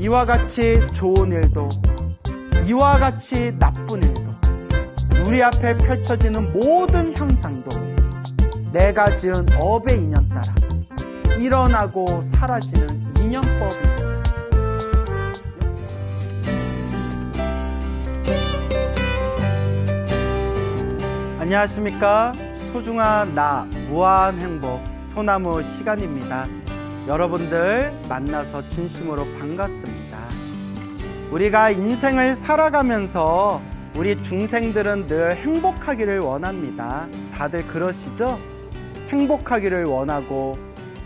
이와 같이 좋은 일도, 이와 같이 나쁜 일도, 우리 앞에 펼쳐지는 모든 형상도 내가 지은 업의 인연 따라 일어나고 사라지는 인연법입니다. 안녕하십니까? 소중한 나 무한행복 소나무 시간입니다. 여러분들 만나서 진심으로 반갑습니다. 우리가 인생을 살아가면서 우리 중생들은 늘 행복하기를 원합니다. 다들 그러시죠? 행복하기를 원하고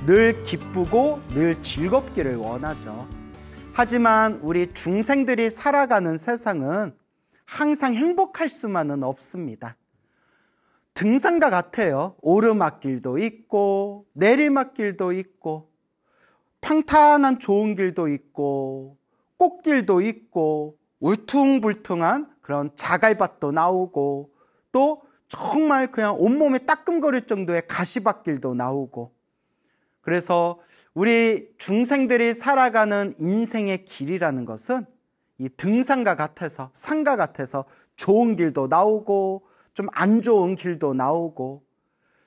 늘 기쁘고 늘 즐겁기를 원하죠. 하지만 우리 중생들이 살아가는 세상은 항상 행복할 수만은 없습니다. 등산과 같아요. 오르막길도 있고 내리막길도 있고 평탄한 좋은 길도 있고 꽃길도 있고 울퉁불퉁한 그런 자갈밭도 나오고 또 정말 그냥 온몸에 따끔거릴 정도의 가시밭길도 나오고, 그래서 우리 중생들이 살아가는 인생의 길이라는 것은 이 등산과 같아서, 산과 같아서 좋은 길도 나오고 좀 안 좋은 길도 나오고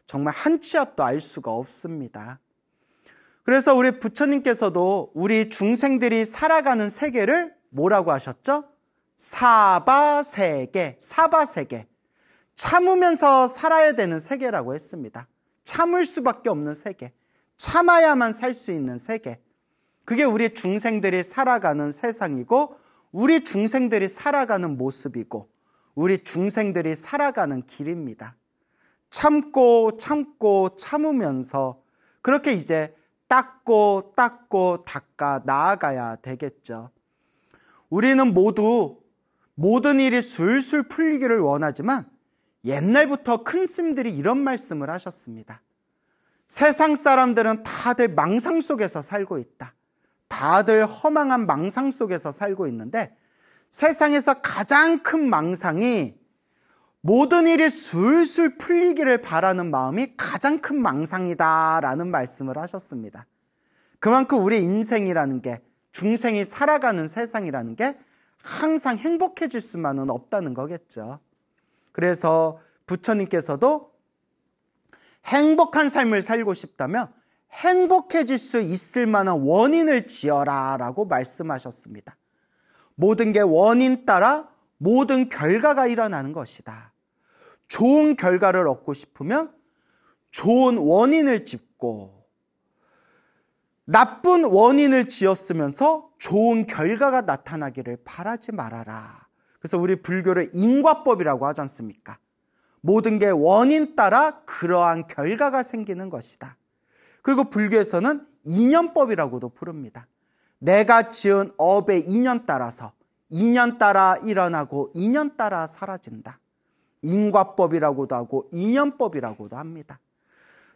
정말 한 치 앞도 알 수가 없습니다. 그래서 우리 부처님께서도 우리 중생들이 살아가는 세계를 뭐라고 하셨죠? 사바세계, 사바세계. 참으면서 살아야 되는 세계라고 했습니다. 참을 수밖에 없는 세계, 참아야만 살 수 있는 세계. 그게 우리 중생들이 살아가는 세상이고 우리 중생들이 살아가는 모습이고 우리 중생들이 살아가는 길입니다. 참고 참고 참으면서 그렇게 이제 닦고 닦아 나아가야 되겠죠. 우리는 모두 모든 일이 술술 풀리기를 원하지만 옛날부터 큰 스님들이 이런 말씀을 하셨습니다. 세상 사람들은 다들 망상 속에서 살고 있다. 다들 허망한 망상 속에서 살고 있는데 세상에서 가장 큰 망상이 모든 일이 술술 풀리기를 바라는 마음이 가장 큰 망상이다라는 말씀을 하셨습니다. 그만큼 우리 인생이라는 게, 중생이 살아가는 세상이라는 게 항상 행복해질 수만은 없다는 거겠죠. 그래서 부처님께서도 행복한 삶을 살고 싶다면 행복해질 수 있을 만한 원인을 지어라 라고 말씀하셨습니다. 모든 게 원인 따라 모든 결과가 일어나는 것이다. 좋은 결과를 얻고 싶으면 좋은 원인을 짓고 나쁜 원인을 지었으면서 좋은 결과가 나타나기를 바라지 말아라. 그래서 우리 불교를因果법이라고 하지 않습니까? 모든 게 원인 따라 그러한 결과가 생기는 것이다. 그리고 불교에서는 인연법이라고도 부릅니다. 내가 지은 업의 인연 따라서 인연 따라 일어나고 인연 따라 사라진다.因果법이라고도 하고 인연법이라고도 합니다.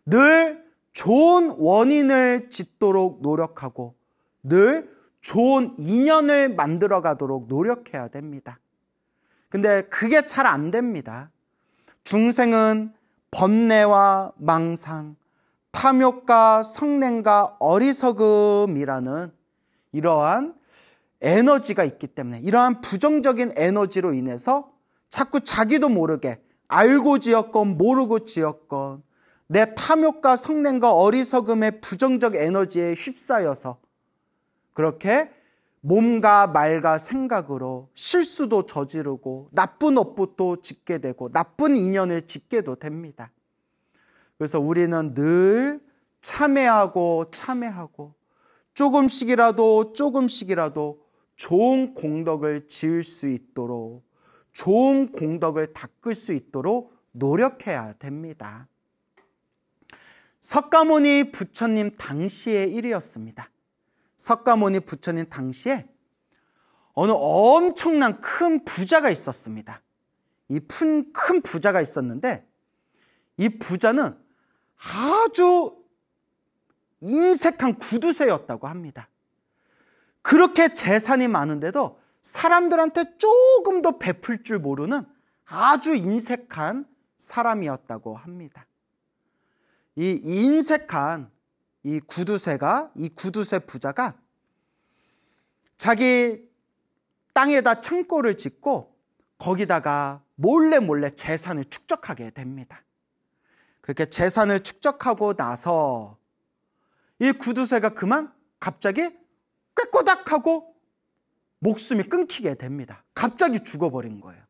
늘 좋은 원인을 짓도록 노력하고 늘 좋은 인연을 만들어 가도록 노력해야 됩니다. 근데 그게 잘 안 됩니다. 중생은 번뇌와 망상, 탐욕과 성냄과 어리석음이라는 이러한 에너지가 있기 때문에, 이러한 부정적인 에너지로 인해서 자꾸 자기도 모르게 알고 지었건 모르고 지었건 내 탐욕과 성냄과 어리석음의 부정적 에너지에 휩싸여서 그렇게 몸과 말과 생각으로 실수도 저지르고 나쁜 업부도 짓게 되고 나쁜 인연을 짓게도 됩니다. 그래서 우리는 늘 참회하고 조금씩이라도 좋은 공덕을 지을 수 있도록, 좋은 공덕을 닦을 수 있도록 노력해야 됩니다. 석가모니 부처님 당시의 일이었습니다. 석가모니 부처님 당시에 어느 엄청난 큰 부자가 있었습니다. 이 큰 부자가 있었는데 이 부자는 아주 인색한 구두쇠였다고 합니다. 그렇게 재산이 많은데도 사람들한테 조금 더 베풀 줄 모르는 아주 인색한 사람이었다고 합니다. 이 인색한 이 구두쇠 부자가 자기 땅에다 창고를 짓고 거기다가 몰래 재산을 축적하게 됩니다. 그렇게 재산을 축적하고 나서 이 구두쇠가 그만 갑자기 꾀꼬닥하고 목숨이 끊기게 됩니다. 갑자기 죽어버린 거예요.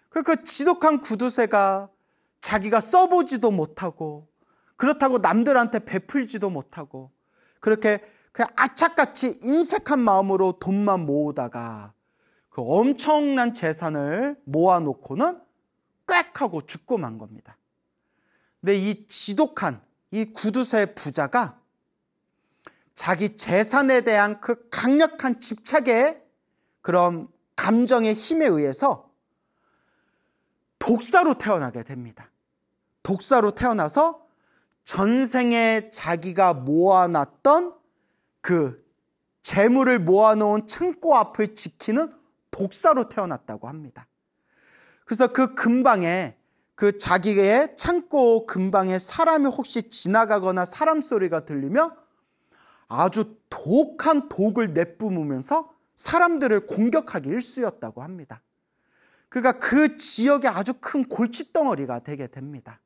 그 지독한 구두쇠가 자기가 써보지도 못하고 그렇다고 남들한테 베풀지도 못하고 그렇게 그냥 악착같이 인색한 마음으로 돈만 모으다가 그 엄청난 재산을 모아놓고는 꽥 하고 죽고 만 겁니다. 근데 이 지독한 이 구두쇠 부자가 자기 재산에 대한 그 강력한 집착의 그런 감정의 힘에 의해서 독사로 태어나게 됩니다. 독사로 태어나서 전생에 자기가 모아놨던 그 재물을 모아놓은 창고 앞을 지키는 독사로 태어났다고 합니다. 그래서 그 근방에 그 자기의 창고 근방에 사람이 혹시 지나가거나 사람 소리가 들리면 아주 독한 독을 내뿜으면서 사람들을 공격하기 일쑤였다고 합니다. 그러니까 그 지역에 아주 큰 골칫덩어리가 되게 됩니다.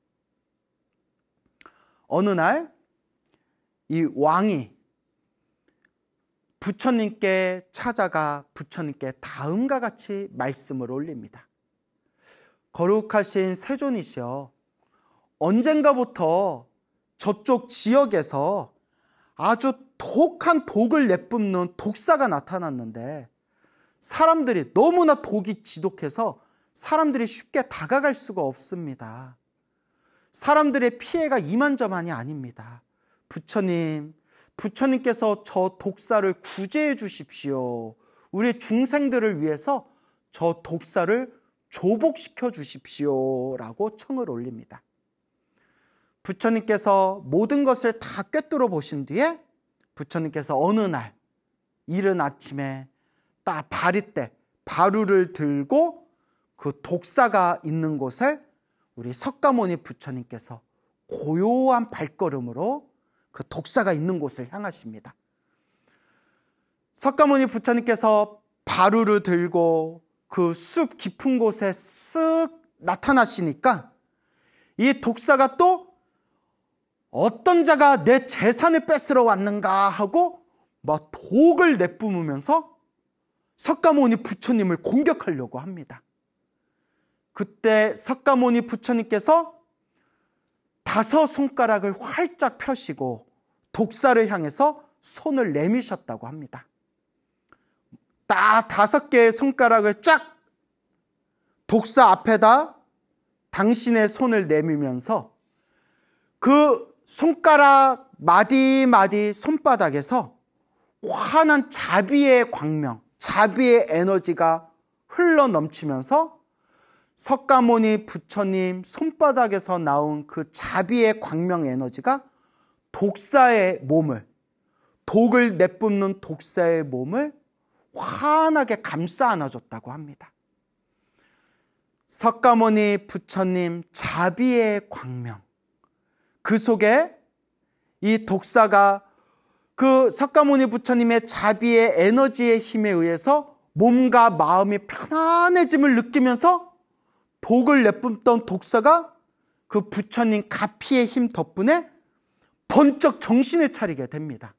어느 날 이 왕이 부처님께 찾아가 부처님께 다음과 같이 말씀을 올립니다. 거룩하신 세존이시여, 언젠가부터 저쪽 지역에서 아주 독한 독을 내뿜는 독사가 나타났는데 사람들이 너무나 독이 지독해서 사람들이 쉽게 다가갈 수가 없습니다. 사람들의 피해가 이만저만이 아닙니다. 부처님께서 저 독사를 구제해 주십시오. 우리 중생들을 위해서 저 독사를 조복시켜 주십시오 라고 청을 올립니다. 부처님께서 모든 것을 다 꿰뚫어 보신 뒤에 부처님께서 어느 날 이른 아침에 딱 바리떼 바루를 들고 그 독사가 있는 곳을 우리 석가모니 부처님께서 고요한 발걸음으로 그 독사가 있는 곳을 향하십니다. 석가모니 부처님께서 바루를 들고 그 숲 깊은 곳에 쓱 나타나시니까 이 독사가 또 어떤 자가 내 재산을 뺏으러 왔는가 하고 막 독을 내뿜으면서 석가모니 부처님을 공격하려고 합니다. 그때 석가모니 부처님께서 5 손가락을 활짝 펴시고 독사를 향해서 손을 내미셨다고 합니다. 딱 5개의 손가락을 쫙 독사 앞에다 당신의 손을 내밀면서 그 손가락 마디마디 손바닥에서 환한 자비의 광명, 자비의 에너지가 흘러 넘치면서 석가모니 부처님 손바닥에서 나온 그 자비의 광명 에너지가 독사의 몸을, 독을 내뿜는 독사의 몸을 환하게 감싸 안아줬다고 합니다. 석가모니 부처님 자비의 광명, 그 속에 이 독사가 그 석가모니 부처님의 자비의 에너지의 힘에 의해서 몸과 마음이 편안해짐을 느끼면서 독을 내뿜던 독사가 그 부처님 가피의 힘 덕분에 번쩍 정신을 차리게 됩니다.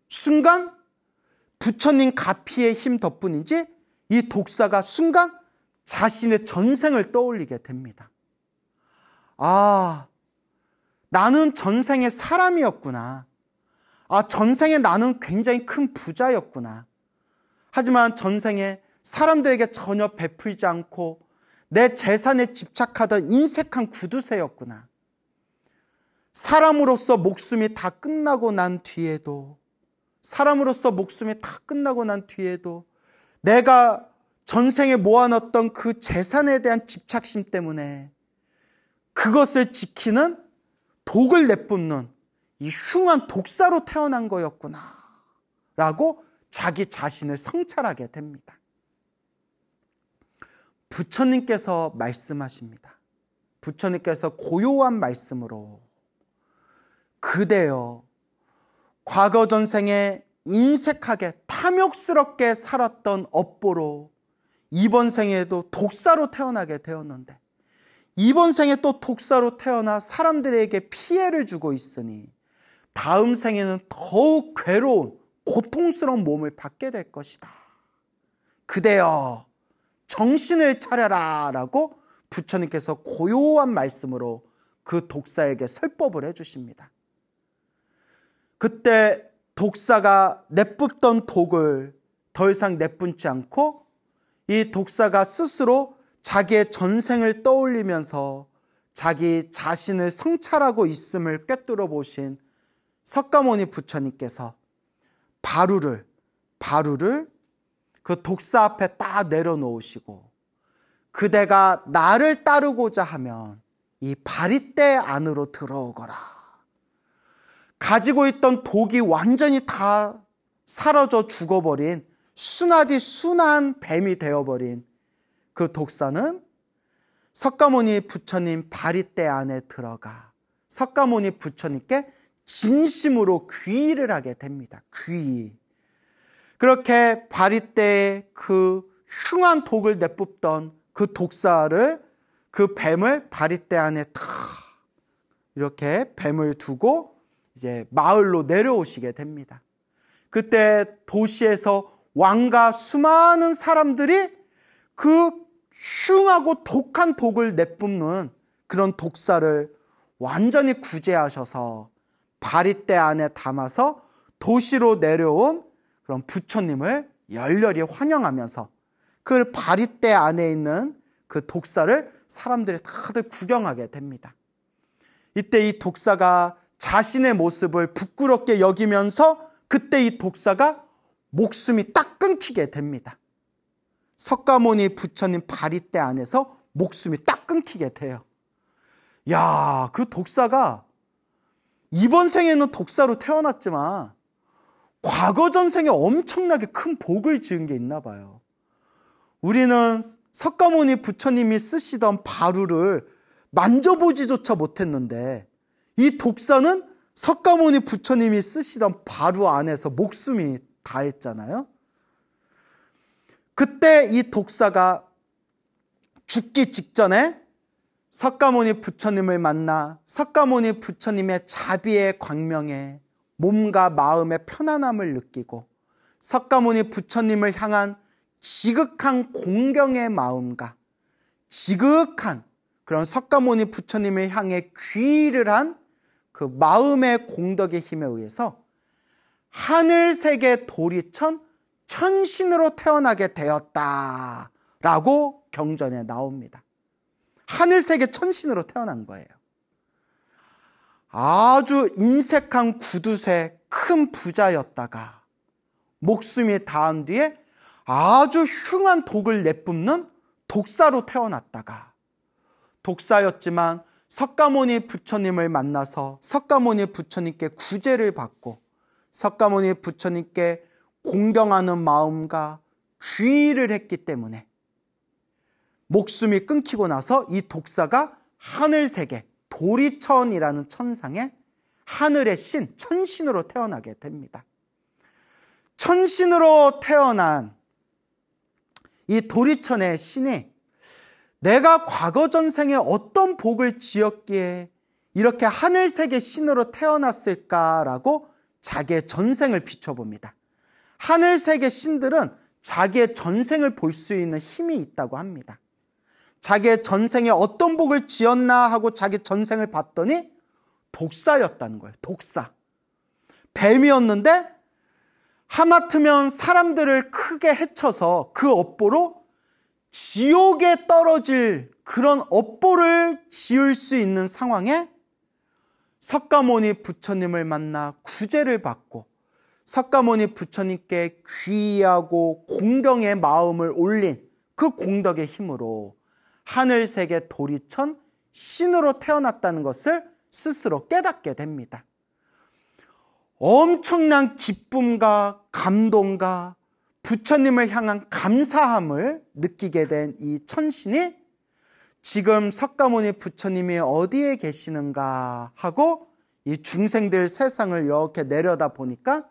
순간 부처님 가피의 힘 덕분인지 이 독사가 순간 자신의 전생을 떠올리게 됩니다. 아, 나는 전생에 사람이었구나. 아, 전생에 나는 굉장히 큰 부자였구나. 하지만 전생에 사람들에게 전혀 베풀지 않고 내 재산에 집착하던 인색한 구두쇠였구나. 사람으로서 목숨이 다 끝나고 난 뒤에도 내가 전생에 모아놨던 그 재산에 대한 집착심 때문에 그것을 지키는 독을 내뿜는 이 흉한 독사로 태어난 거였구나 라고 자기 자신을 성찰하게 됩니다. 부처님께서 말씀하십니다. 부처님께서 고요한 말씀으로 그대여 과거 전생에 인색하게 탐욕스럽게 살았던 업보로 이번 생에도 독사로 태어나게 되었는데, 이번 생에 또 독사로 태어나 사람들에게 피해를 주고 있으니 다음 생에는 더욱 괴로운 고통스러운 몸을 받게 될 것이다. 그대여 정신을 차려라 라고 부처님께서 고요한 말씀으로 그 독사에게 설법을 해주십니다. 그때 독사가 내뿜던 독을 더 이상 내뿜지 않고 이 독사가 스스로 자기의 전생을 떠올리면서 자기 자신을 성찰하고 있음을 꿰뚫어 보신 석가모니 부처님께서 바루를 그 독사 앞에 딱 내려놓으시고, 그대가 나를 따르고자 하면 이 바리떼 안으로 들어오거라. 가지고 있던 독이 완전히 다 사라져 죽어버린 순하디 순한 뱀이 되어버린 그 독사는 석가모니 부처님 바리떼 안에 들어가 석가모니 부처님께 진심으로 귀의를 하게 됩니다. 귀의. 그렇게 바리떼의 그 흉한 독을 내뿜던 그 독사를, 그 뱀을 바리떼 안에 탁 이렇게 뱀을 두고 이제 마을로 내려오시게 됩니다. 그때 도시에서 왕과 수많은 사람들이 그 흉하고 독한 독을 내뿜는 그런 독사를 완전히 구제하셔서 바리떼 안에 담아서 도시로 내려온 그런 부처님을 열렬히 환영하면서 그 바리떼 안에 있는 그 독사를 사람들이 다들 구경하게 됩니다. 이때 이 독사가 자신의 모습을 부끄럽게 여기면서 그때 이 독사가 목숨이 딱 끊기게 됩니다. 석가모니 부처님 바리떼 안에서 목숨이 딱 끊기게 돼요. 야, 그 독사가 이번 생에는 독사로 태어났지만 과거 전생에 엄청나게 큰 복을 지은 게 있나 봐요. 우리는 석가모니 부처님이 쓰시던 바루를 만져보지조차 못했는데 이 독사는 석가모니 부처님이 쓰시던 바루 안에서 목숨이 다했잖아요. 그때 이 독사가 죽기 직전에 석가모니 부처님을 만나 석가모니 부처님의 자비의 광명에 몸과 마음의 편안함을 느끼고 석가모니 부처님을 향한 지극한 공경의 마음과 지극한 그런 석가모니 부처님을 향해 귀의를 한 그 마음의 공덕의 힘에 의해서 하늘세계 도리천 천신으로 태어나게 되었다라고 경전에 나옵니다. 하늘세계 천신으로 태어난 거예요. 아주 인색한 구두쇠 큰 부자였다가 목숨이 닿은 뒤에 아주 흉한 독을 내뿜는 독사로 태어났다가 독사였지만 석가모니 부처님을 만나서 석가모니 부처님께 구제를 받고 석가모니 부처님께 공경하는 마음과 귀의를 했기 때문에 목숨이 끊기고 나서 이 독사가 하늘세계 도리천이라는 천상에 하늘의 신, 천신으로 태어나게 됩니다. 천신으로 태어난 이 도리천의 신이 내가 과거 전생에 어떤 복을 지었기에 이렇게 하늘세계 신으로 태어났을까라고 자기의 전생을 비춰봅니다. 하늘세계 신들은 자기의 전생을 볼 수 있는 힘이 있다고 합니다. 자기의 전생에 어떤 복을 지었나 하고 자기 전생을 봤더니 독사였다는 거예요. 독사. 뱀이었는데 하마터면 사람들을 크게 해쳐서 그 업보로 지옥에 떨어질 그런 업보를 지을 수 있는 상황에 석가모니 부처님을 만나 구제를 받고 석가모니 부처님께 귀의하고 공경의 마음을 올린 그 공덕의 힘으로 하늘세계 도리천 신으로 태어났다는 것을 스스로 깨닫게 됩니다. 엄청난 기쁨과 감동과 부처님을 향한 감사함을 느끼게 된 이 천신이 지금 석가모니 부처님이 어디에 계시는가 하고 이 중생들 세상을 이렇게 내려다 보니까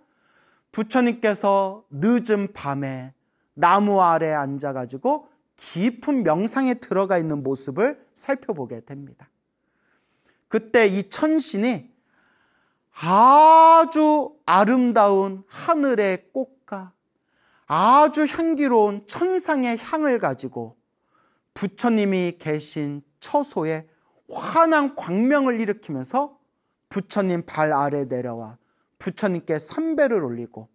부처님께서 늦은 밤에 나무 아래에 앉아가지고 깊은 명상에 들어가 있는 모습을 살펴보게 됩니다. 그때 이 천신이 아주 아름다운 하늘의 꽃과 아주 향기로운 천상의 향을 가지고 부처님이 계신 처소에 환한 광명을 일으키면서 부처님 발 아래 내려와 부처님께 삼배를 올리고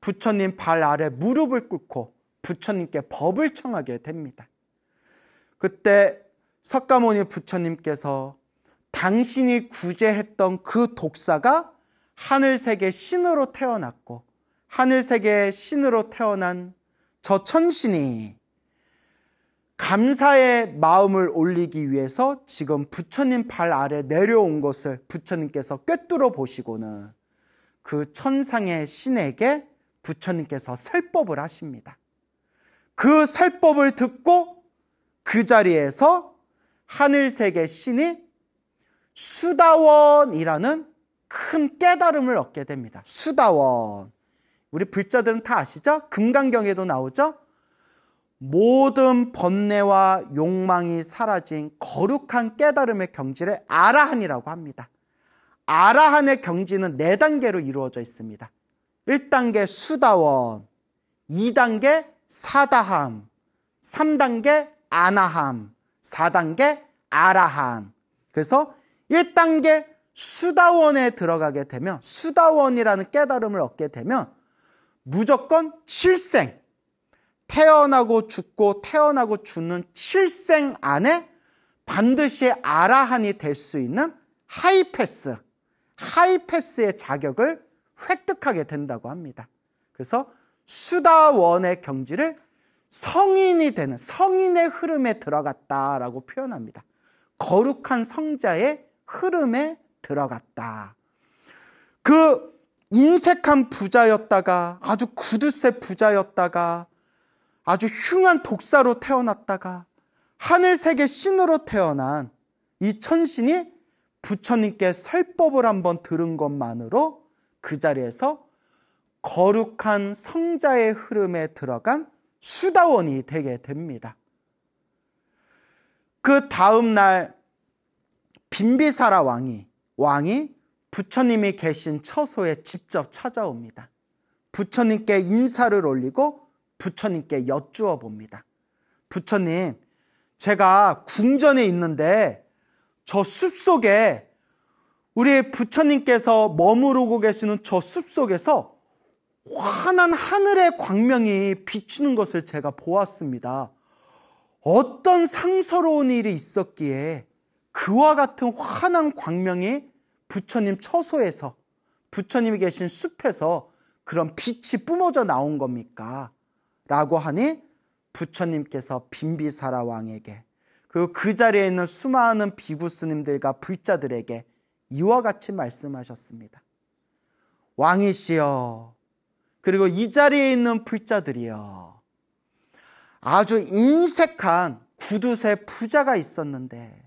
부처님 발 아래 무릎을 꿇고 부처님께 법을 청하게 됩니다. 그때 석가모니 부처님께서 당신이 구제했던 그 독사가 하늘세계 신으로 태어났고 하늘세계 신으로 태어난 저 천신이 감사의 마음을 올리기 위해서 지금 부처님 발 아래 내려온 것을 부처님께서 꿰뚫어 보시고는 그 천상의 신에게 부처님께서 설법을 하십니다. 그 설법을 듣고 그 자리에서 하늘세계 신이 수다원이라는 큰 깨달음을 얻게 됩니다. 수다원. 우리 불자들은 다 아시죠? 금강경에도 나오죠? 모든 번뇌와 욕망이 사라진 거룩한 깨달음의 경지를 아라한이라고 합니다. 아라한의 경지는 4단계로 이루어져 있습니다. 1단계 수다원, 2단계 사다함, 3단계 아나함, 4단계 아라한. 그래서 1단계 수다원에 들어가게 되면, 수다원이라는 깨달음을 얻게 되면 무조건 7생, 태어나고 죽고 태어나고 죽는 7생 안에 반드시 아라한이 될 수 있는 하이패스의 자격을 획득하게 된다고 합니다. 그래서 수다원의 경지를 성인이 되는, 성인의 흐름에 들어갔다라고 표현합니다. 거룩한 성자의 흐름에 들어갔다. 그 인색한 부자였다가 아주 구두쇠 부자였다가 아주 흉한 독사로 태어났다가 하늘세계 신으로 태어난 이 천신이 부처님께 설법을 한번 들은 것만으로 그 자리에서 거룩한 성자의 흐름에 들어간 수다원이 되게 됩니다. 그 다음 날 빈비사라 왕이 부처님이 계신 처소에 직접 찾아옵니다. 부처님께 인사를 올리고 부처님께 여쭈어 봅니다. 부처님, 제가 궁전에 있는데 저 숲속에 우리 부처님께서 머무르고 계시는 저 숲속에서 환한 하늘의 광명이 비추는 것을 제가 보았습니다. 어떤 상서로운 일이 있었기에 그와 같은 환한 광명이 부처님 처소에서, 부처님이 계신 숲에서 그런 빛이 뿜어져 나온 겁니까? 라고 하니 부처님께서 빈비사라 왕에게, 그리고 그 자리에 있는 수많은 비구 스님들과 불자들에게 이와 같이 말씀하셨습니다. 왕이시여, 그리고 이 자리에 있는 불자들이여, 아주 인색한 구두쇠 부자가 있었는데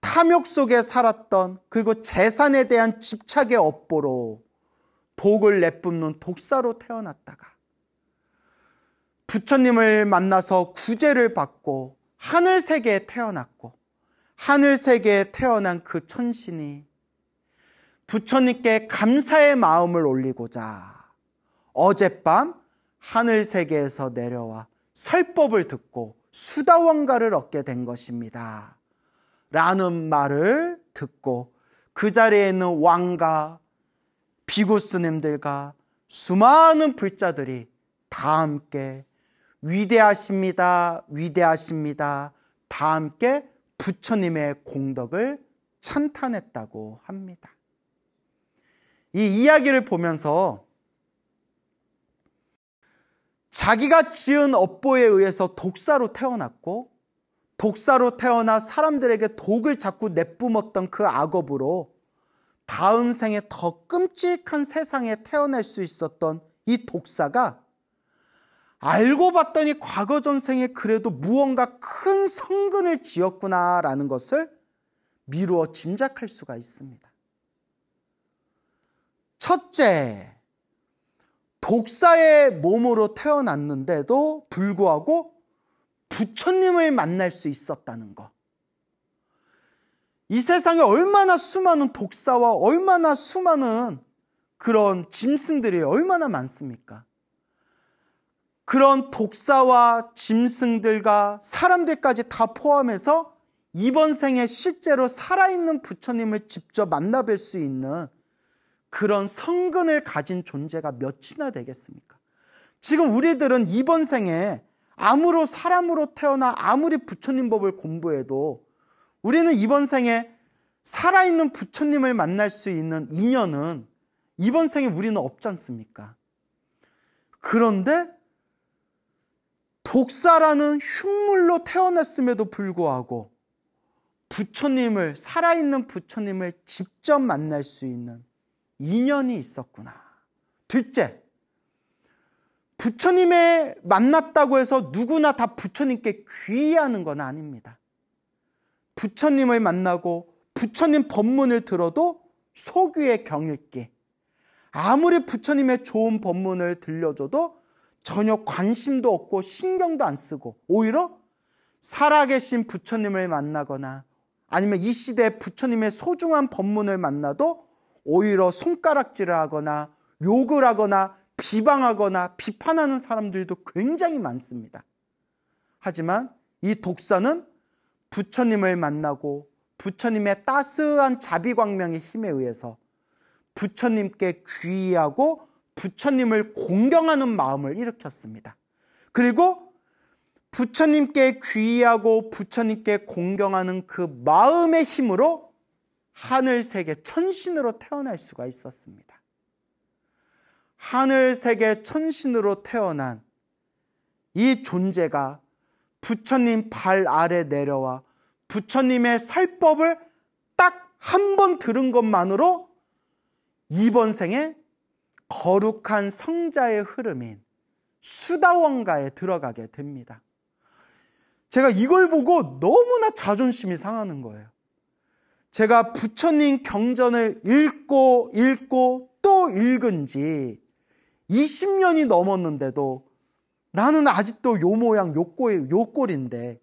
탐욕 속에 살았던, 그리고 재산에 대한 집착의 업보로 독을 내뿜는 독사로 태어났다가 부처님을 만나서 구제를 받고 하늘세계에 태어났고, 하늘세계에 태어난 그 천신이 부처님께 감사의 마음을 올리고자 어젯밤 하늘세계에서 내려와 설법을 듣고 수다원가를 얻게 된 것입니다. 라는 말을 듣고 그 자리에 있는 왕과 비구 스님들과 수많은 불자들이 다 함께 위대하십니다, 위대하십니다, 다 함께 부처님의 공덕을 찬탄했다고 합니다. 이 이야기를 보면서 자기가 지은 업보에 의해서 독사로 태어났고, 독사로 태어나 사람들에게 독을 자꾸 내뿜었던 그 악업으로 다음 생에 더 끔찍한 세상에 태어날 수 있었던 이 독사가 알고 봤더니 과거 전생에 그래도 무언가 큰 성근을 지었구나라는 것을 미루어 짐작할 수가 있습니다. 첫째, 독사의 몸으로 태어났는데도 불구하고 부처님을 만날 수 있었다는 것. 이 세상에 얼마나 수많은 독사와 얼마나 수많은 그런 짐승들이 얼마나 많습니까? 그런 독사와 짐승들과 사람들까지 다 포함해서 이번 생에 실제로 살아있는 부처님을 직접 만나뵐 수 있는 그런 성근을 가진 존재가 몇이나 되겠습니까? 지금 우리들은 이번 생에 사람으로 태어나 아무리 부처님 법을 공부해도 우리는 이번 생에 살아있는 부처님을 만날 수 있는 인연은 이번 생에 우리는 없지 않습니까? 그런데 독사라는 흉물로 태어났음에도 불구하고 살아있는 부처님을 직접 만날 수 있는 인연이 있었구나. 둘째, 부처님을 만났다고 해서 누구나 다 부처님께 귀의하는 건 아닙니다. 부처님을 만나고 부처님 법문을 들어도 소귀의 경읽기, 아무리 부처님의 좋은 법문을 들려줘도 전혀 관심도 없고 신경도 안 쓰고 오히려 살아계신 부처님을 만나거나 아니면 이 시대에 부처님의 소중한 법문을 만나도 오히려 손가락질을 하거나 욕을 하거나 비방하거나 비판하는 사람들도 굉장히 많습니다. 하지만 이 독사는 부처님을 만나고 부처님의 따스한 자비광명의 힘에 의해서 부처님께 귀의하고 부처님을 공경하는 마음을 일으켰습니다. 그리고 부처님께 귀의하고 부처님께 공경하는 그 마음의 힘으로 하늘세계 천신으로 태어날 수가 있었습니다. 하늘세계 천신으로 태어난 이 존재가 부처님 발 아래 내려와 부처님의 살법을 딱 한 번 들은 것만으로 이번 생에 거룩한 성자의 흐름인 수다원가에 들어가게 됩니다. 제가 이걸 보고 너무나 자존심이 상하는 거예요. 제가 부처님 경전을 읽고 또 읽은 지 20년이 넘었는데도 나는 아직도 요 모양 요 꼴인데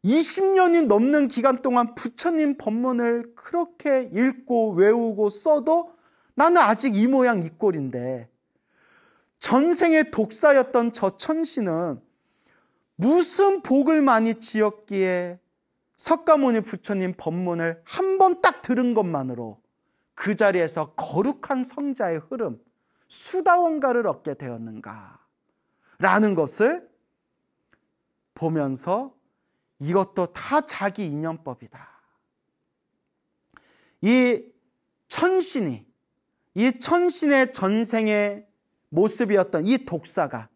20년이 넘는 기간 동안 부처님 법문을 그렇게 읽고 외우고 써도 나는 아직 이 모양 이 꼴인데 전생에 독사였던 저 천신은 무슨 복을 많이 지었기에 석가모니 부처님 법문을 한 번 딱 들은 것만으로 그 자리에서 거룩한 성자의 흐름, 수다원가를 얻게 되었는가 라는 것을 보면서 이것도 다 자기 인연법이다. 이 천신의 전생의 모습이었던 이 독사가,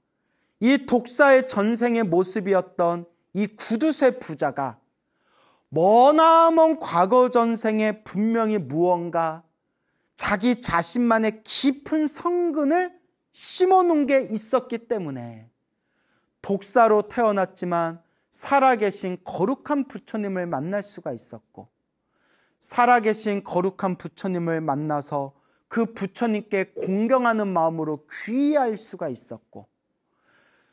이 독사의 전생의 모습이었던 이 구두쇠 부자가 머나먼 과거 전생에 분명히 무언가 자기 자신만의 깊은 성근을 심어놓은 게 있었기 때문에 독사로 태어났지만 살아계신 거룩한 부처님을 만날 수가 있었고, 살아계신 거룩한 부처님을 만나서 그 부처님께 공경하는 마음으로 귀의할 수가 있었고,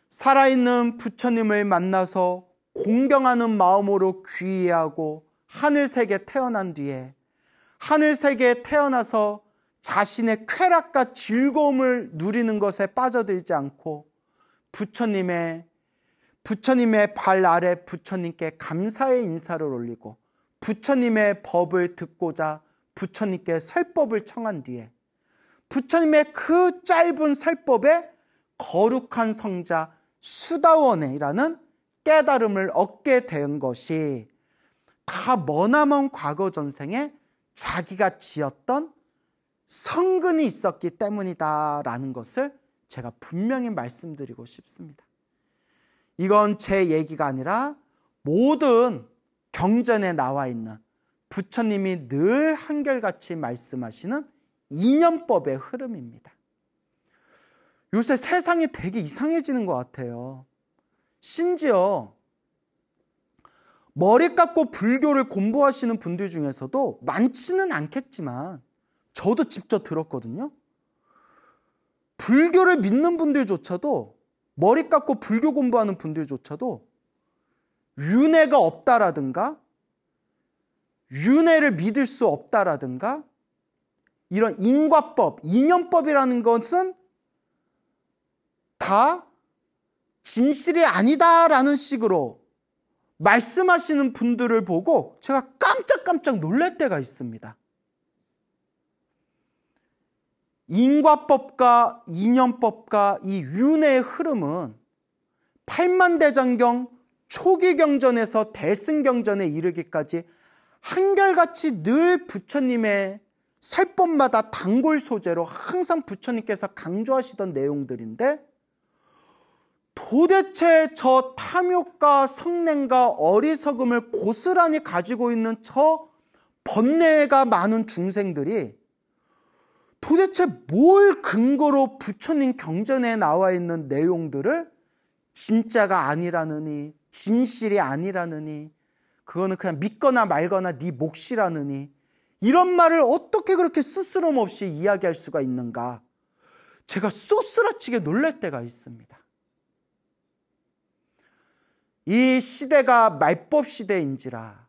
살아있는 부처님을 만나서 공경하는 마음으로 귀의하고 하늘세계에 태어난 뒤에 하늘세계에 태어나서 자신의 쾌락과 즐거움을 누리는 것에 빠져들지 않고 부처님의 발 아래 부처님께 감사의 인사를 올리고 부처님의 법을 듣고자 부처님께 설법을 청한 뒤에 부처님의 그 짧은 설법에 거룩한 성자 수다원이라는 깨달음을 얻게 된 것이 다 머나먼 과거 전생에 자기가 지었던 성근이 있었기 때문이다라는 것을 제가 분명히 말씀드리고 싶습니다. 이건 제 얘기가 아니라 모든 경전에 나와 있는 부처님이 늘 한결같이 말씀하시는 인연법의 흐름입니다. 요새 세상이 되게 이상해지는 것 같아요. 심지어 머리 깎고 불교를 공부하시는 분들 중에서도 많지는 않겠지만 저도 직접 들었거든요. 불교를 믿는 분들조차도, 머리 깎고 불교 공부하는 분들조차도 윤회가 없다라든가 윤회를 믿을 수 없다라든가 이런 인과법, 인연법이라는 것은 다 진실이 아니다라는 식으로 말씀하시는 분들을 보고 제가 깜짝깜짝 놀랄 때가 있습니다. 인과법과 인연법과 이 윤회의 흐름은 팔만대장경 초기 경전에서 대승경전에 이르기까지 한결같이 늘 부처님의 설법마다 단골 소재로 항상 부처님께서 강조하시던 내용들인데, 도대체 저 탐욕과 성냄과 어리석음을 고스란히 가지고 있는 저 번뇌가 많은 중생들이 도대체 뭘 근거로 부처님 경전에 나와 있는 내용들을 진짜가 아니라느니, 진실이 아니라느니, 그거는 그냥 믿거나 말거나 네 몫이라느니, 이런 말을 어떻게 그렇게 스스럼 없이 이야기할 수가 있는가, 제가 쏘스라치게 놀랄 때가 있습니다. 이 시대가 말법 시대인지라,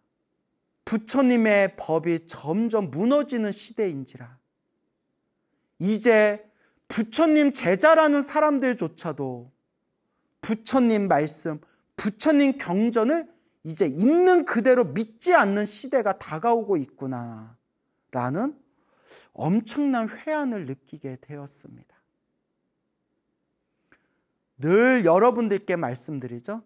부처님의 법이 점점 무너지는 시대인지라, 이제 부처님 제자라는 사람들조차도 부처님 말씀, 부처님 경전을 이제 있는 그대로 믿지 않는 시대가 다가오고 있구나 라는 엄청난 회한을 느끼게 되었습니다. 늘 여러분들께 말씀드리죠.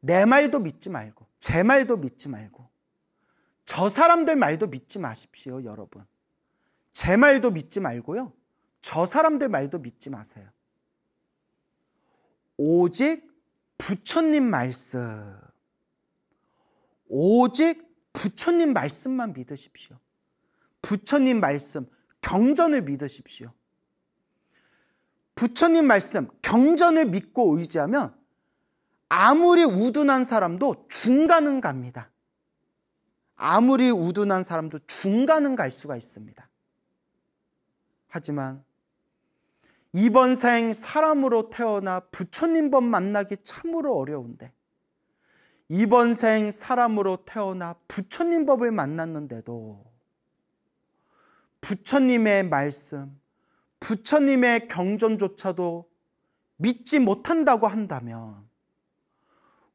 내 말도 믿지 말고, 제 말도 믿지 말고, 저 사람들 말도 믿지 마십시오, 여러분. 제 말도 믿지 말고요, 저 사람들 말도 믿지 마세요. 오직 부처님 말씀, 오직 부처님 말씀만 믿으십시오. 부처님 말씀, 경전을 믿으십시오. 부처님 말씀, 경전을 믿고 의지하면 아무리 우둔한 사람도 중간은 갑니다. 아무리 우둔한 사람도 중간은 갈 수가 있습니다. 하지만 이번 생 사람으로 태어나 부처님 법 만나기 참으로 어려운데, 이번 생 사람으로 태어나 부처님 법을 만났는데도 부처님의 말씀, 부처님의 경전조차도 믿지 못한다고 한다면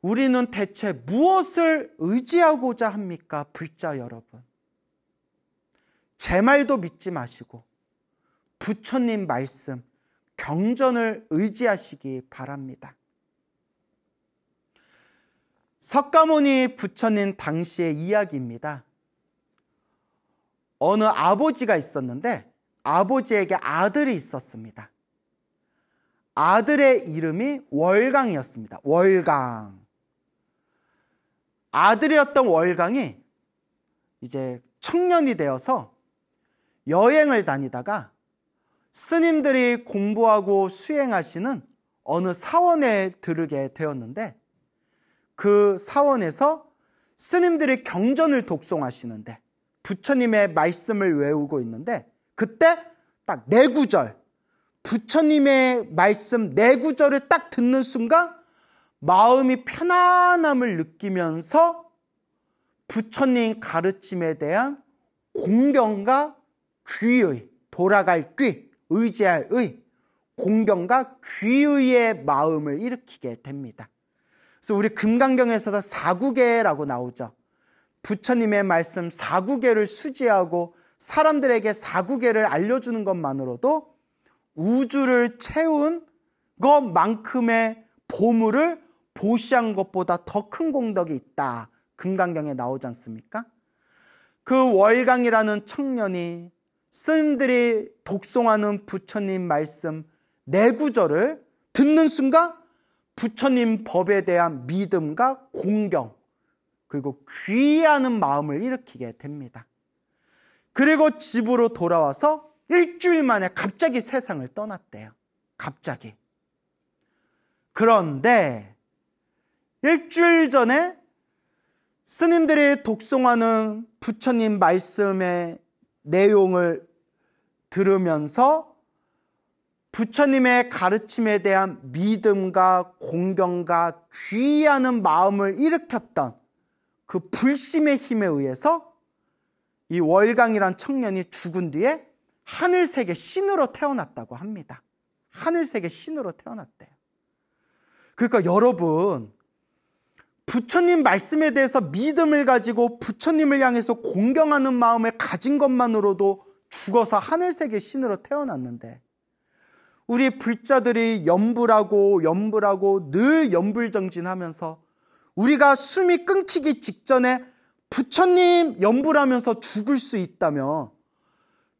우리는 대체 무엇을 의지하고자 합니까? 불자 여러분, 제 말도 믿지 마시고 부처님 말씀, 경전을 의지하시기 바랍니다. 석가모니 부처님 당시의 이야기입니다. 어느 아버지가 있었는데 아버지에게 아들이 있었습니다. 아들의 이름이 월강이었습니다. 월강. 아들이었던 월강이 이제 청년이 되어서 여행을 다니다가 스님들이 공부하고 수행하시는 어느 사원에 들르게 되었는데, 그 사원에서 스님들이 경전을 독송하시는데 부처님의 말씀을 외우고 있는데, 그때 딱 네 구절, 부처님의 말씀 네 구절을 딱 듣는 순간 마음이 편안함을 느끼면서 부처님 가르침에 대한 공경과 귀의, 돌아갈 귀, 의지할 의, 공경과 귀의의 마음을 일으키게 됩니다. 그래서 우리 금강경에서도 사구계라고 나오죠. 부처님의 말씀 사구계를 수지하고 사람들에게 사구계를 알려주는 것만으로도 우주를 채운 것만큼의 보물을 보시한 것보다 더 큰 공덕이 있다. 금강경에 나오지 않습니까? 그 월강이라는 청년이 스님들이 독송하는 부처님 말씀 네 구절을 듣는 순간 부처님 법에 대한 믿음과 공경, 그리고 귀하는 마음을 일으키게 됩니다. 그리고 집으로 돌아와서 일주일 만에 갑자기 세상을 떠났대요. 갑자기. 그런데 일주일 전에 스님들이 독송하는 부처님 말씀의 내용을 들으면서 부처님의 가르침에 대한 믿음과 공경과 귀의하는 마음을 일으켰던 그 불심의 힘에 의해서 이 월강이란 청년이 죽은 뒤에 하늘세계 신으로 태어났다고 합니다. 하늘세계 신으로 태어났대요. 그러니까 여러분, 부처님 말씀에 대해서 믿음을 가지고 부처님을 향해서 공경하는 마음을 가진 것만으로도 죽어서 하늘세계 신으로 태어났는데, 우리 불자들이 염불하고 늘 염불정진하면서 우리가 숨이 끊기기 직전에 부처님 염불하면서 죽을 수 있다면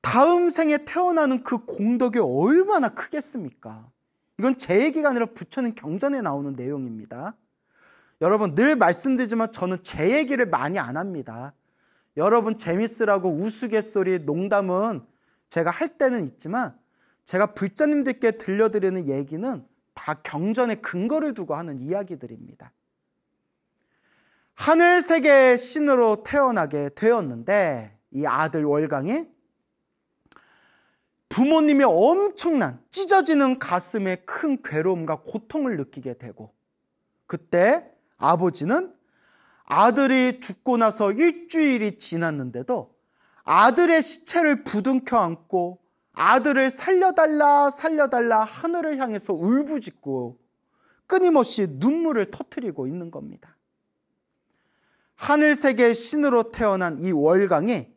다음 생에 태어나는 그 공덕이 얼마나 크겠습니까? 이건 제 얘기가 아니라 부처님 경전에 나오는 내용입니다. 여러분, 늘 말씀드리지만 저는 제 얘기를 많이 안 합니다. 여러분 재밌으라고 우스갯소리, 농담은 제가 할 때는 있지만 제가 불자님들께 들려드리는 얘기는 다 경전에 근거를 두고 하는 이야기들입니다. 하늘세계의 신으로 태어나게 되었는데 이 아들 월강이 부모님이 엄청난 찢어지는 가슴에 큰 괴로움과 고통을 느끼게 되고, 그때 아버지는 아들이 죽고 나서 일주일이 지났는데도 아들의 시체를 부둥켜 안고 아들을 살려달라 하늘을 향해서 울부짖고 끊임없이 눈물을 터뜨리고 있는 겁니다. 하늘세계의 신으로 태어난 이 월강이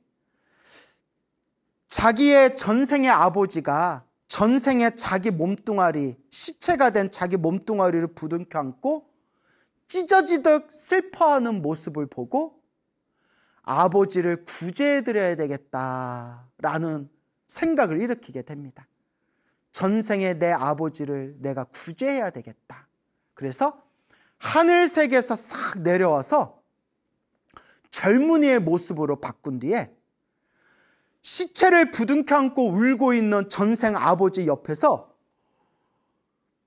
자기의 전생의 아버지가 전생에 자기 몸뚱아리, 시체가 된 자기 몸뚱아리를 부둥켜 안고 찢어지듯 슬퍼하는 모습을 보고 아버지를 구제해드려야 되겠다라는 생각을 일으키게 됩니다. 전생에 내 아버지를 내가 구제해야 되겠다. 그래서 하늘세계에서 싹 내려와서 젊은이의 모습으로 바꾼 뒤에 시체를 부둥켜 안고 울고 있는 전생 아버지 옆에서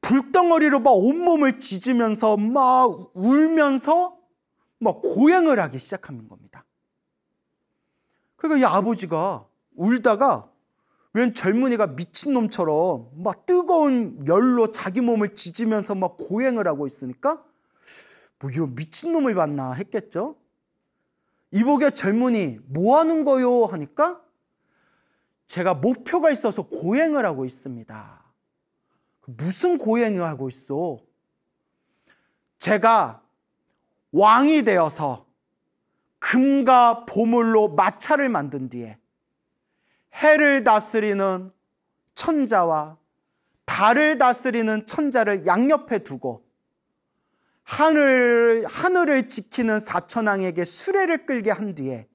불덩어리로 막 온몸을 짖으면서 막 울면서 막 고행을 하기 시작하는 겁니다. 그러니까 이 아버지가 울다가 웬 젊은이가 미친놈처럼 막 뜨거운 열로 자기 몸을 짖으면서 막 고행을 하고 있으니까 뭐 이런 미친놈을 봤나 했겠죠. 이복의 젊은이 뭐 하는 거요? 하니까 제가 목표가 있어서 고행을 하고 있습니다. 무슨 고행을 하고 있어? 제가 왕이 되어서 금과 보물로 마차를 만든 뒤에 해를 다스리는 천자와 달을 다스리는 천자를 양옆에 두고 하늘을 지키는 사천왕에게 수레를 끌게 한 뒤에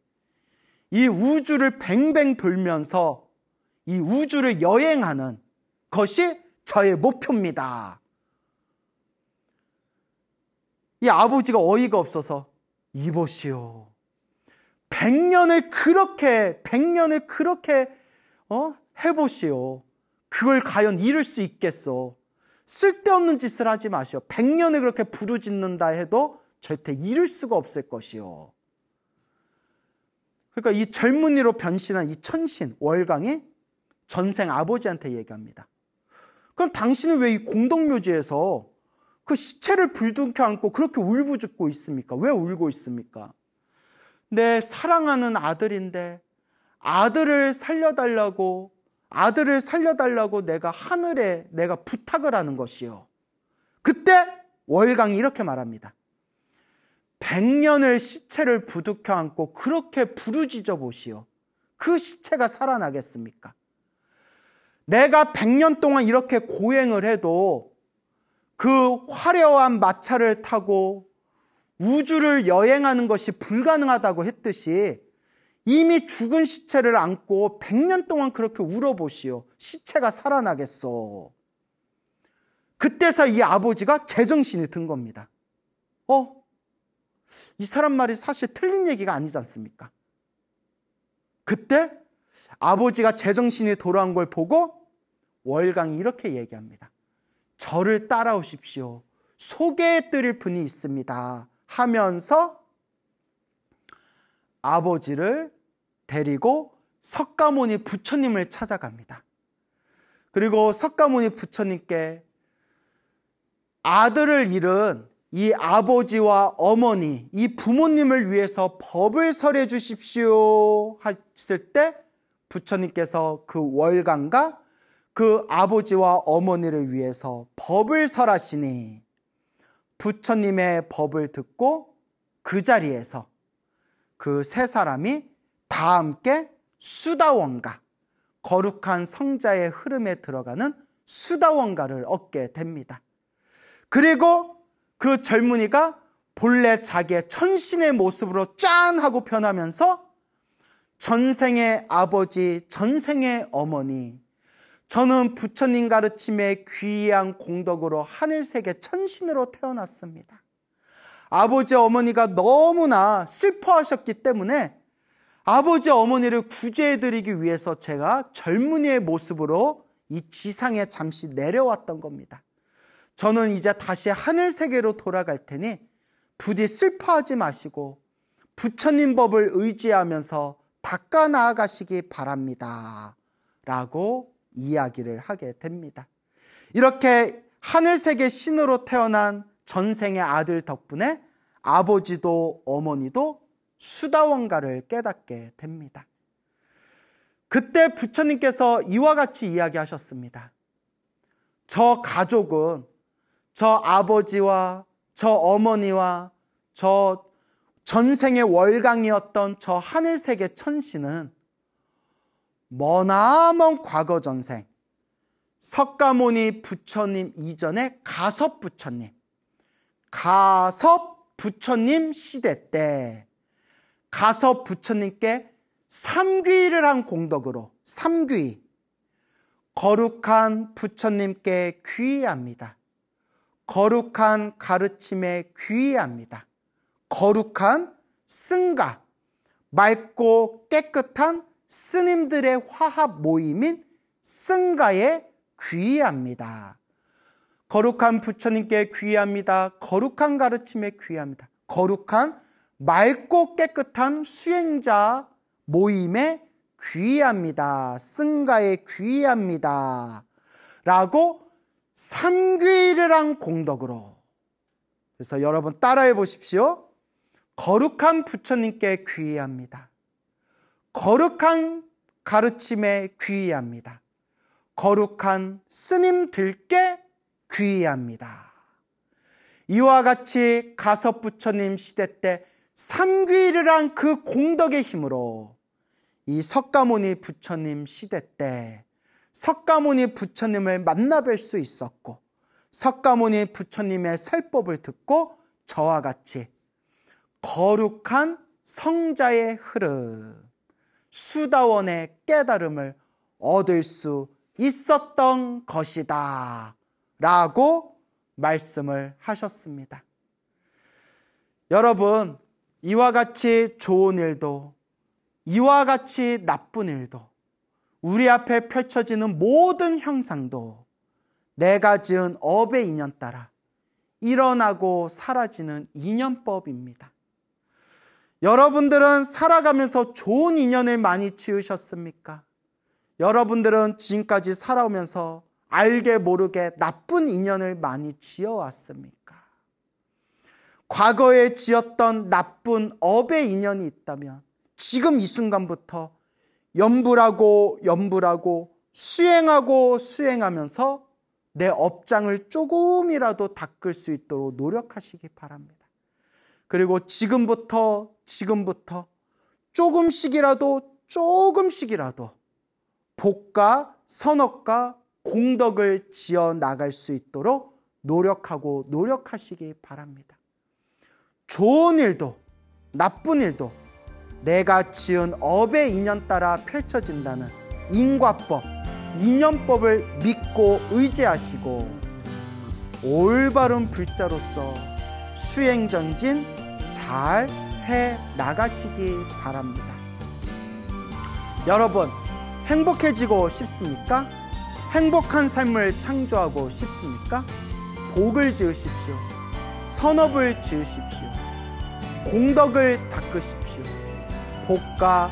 이 우주를 뱅뱅 돌면서 이 우주를 여행하는 것이 저의 목표입니다. 이 아버지가 어이가 없어서 이보시오. 100년을 그렇게 해보시오. 그걸 과연 이룰 수 있겠소? 쓸데없는 짓을 하지 마시오. 100년을 그렇게 부르짖는다 해도 절대 이룰 수가 없을 것이오. 그러니까 이 젊은이로 변신한 이 천신 월강이 전생 아버지한테 얘기합니다. 그럼 당신은 왜 이 공덕묘지에서 그 시체를 부둥켜 안고 그렇게 울부짖고 있습니까? 왜 울고 있습니까? 내 사랑하는 아들인데 아들을 살려달라고 내가 하늘에 내가 부탁을 하는 것이요. 그때 월강이 이렇게 말합니다. 100년을 시체를 부둥켜 안고 그렇게 부르짖어 보시오. 그 시체가 살아나겠습니까? 내가 100년 동안 이렇게 고행을 해도 그 화려한 마차를 타고 우주를 여행하는 것이 불가능하다고 했듯이 이미 죽은 시체를 안고 100년 동안 그렇게 울어보시오. 시체가 살아나겠소. 그때서 이 아버지가 제정신이 든 겁니다. 이 사람 말이 사실 틀린 얘기가 아니지 않습니까? 그때 아버지가 제정신이 돌아온 걸 보고 월강이 이렇게 얘기합니다. 저를 따라오십시오. 소개해드릴 분이 있습니다. 하면서 아버지를 데리고 석가모니 부처님을 찾아갑니다. 그리고 석가모니 부처님께 아들을 잃은 이 아버지와 어머니, 이 부모님을 위해서 법을 설해 주십시오 했을 때 부처님께서 그 월간과 그 아버지와 어머니를 위해서 법을 설하시니 부처님의 법을 듣고 그 자리에서 그 세 사람이 다 함께 수다원가, 거룩한 성자의 흐름에 들어가는 수다원가를 얻게 됩니다. 그리고 그 젊은이가 본래 자기의 천신의 모습으로 짠 하고 변하면서 전생의 아버지, 전생의 어머니, 저는 부처님 가르침에 귀한 공덕으로 하늘세계 천신으로 태어났습니다. 아버지 어머니가 너무나 슬퍼하셨기 때문에 아버지 어머니를 구제해드리기 위해서 제가 젊은이의 모습으로 이 지상에 잠시 내려왔던 겁니다. 저는 이제 다시 하늘세계로 돌아갈 테니 부디 슬퍼하지 마시고 부처님 법을 의지하면서 닦아 나아가시기 바랍니다 라고 이야기를 하게 됩니다. 이렇게 하늘세계 신으로 태어난 전생의 아들 덕분에 아버지도 어머니도 수다원가를 깨닫게 됩니다. 그때 부처님께서 이와 같이 이야기하셨습니다. 저 가족은 저 아버지와 저 어머니와 저 전생의 월강이었던 저 하늘세계 천신은 머나먼 과거 전생 석가모니 부처님 이전의 가섭 부처님 시대 때 가섭 부처님께 삼귀를 한 공덕으로 삼귀, 거룩한 부처님께 귀의합니다. 거룩한 가르침에 귀의합니다. 거룩한 승가, 맑고 깨끗한 스님들의 화합 모임인 승가에 귀의합니다. 거룩한 부처님께 귀의합니다. 거룩한 가르침에 귀의합니다. 거룩한 맑고 깨끗한 수행자 모임에 귀의합니다. 승가에 귀의합니다. 라고 삼귀를 한 공덕으로. 그래서 여러분 따라해 보십시오. 거룩한 부처님께 귀의합니다. 거룩한 가르침에 귀의합니다. 거룩한 스님들께 귀의합니다. 이와 같이 가섭 부처님 시대 때 삼귀를 한 그 공덕의 힘으로 이 석가모니 부처님 시대 때 석가모니 부처님을 만나뵐 수 있었고 석가모니 부처님의 설법을 듣고 저와 같이 거룩한 성자의 흐름, 수다원의 깨달음을 얻을 수 있었던 것이다 라고 말씀을 하셨습니다. 여러분, 이와 같이 좋은 일도 이와 같이 나쁜 일도 우리 앞에 펼쳐지는 모든 형상도 내가 지은 업의 인연 따라 일어나고 사라지는 인연법입니다. 여러분들은 살아가면서 좋은 인연을 많이 지으셨습니까? 여러분들은 지금까지 살아오면서 알게 모르게 나쁜 인연을 많이 지어왔습니까? 과거에 지었던 나쁜 업의 인연이 있다면 지금 이 순간부터 염불하고 수행하면서 내 업장을 조금이라도 닦을 수 있도록 노력하시기 바랍니다. 그리고 지금부터 조금씩이라도 복과 선업과 공덕을 지어 나갈 수 있도록 노력하시기 바랍니다. 좋은 일도 나쁜 일도 내가 지은 업의 인연 따라 펼쳐진다는 인과법, 인연법을 믿고 의지하시고 올바른 불자로서 수행전진 잘 해 나가시기 바랍니다. 여러분, 행복해지고 싶습니까? 행복한 삶을 창조하고 싶습니까? 복을 지으십시오. 선업을 지으십시오. 공덕을 닦으십시오. 복과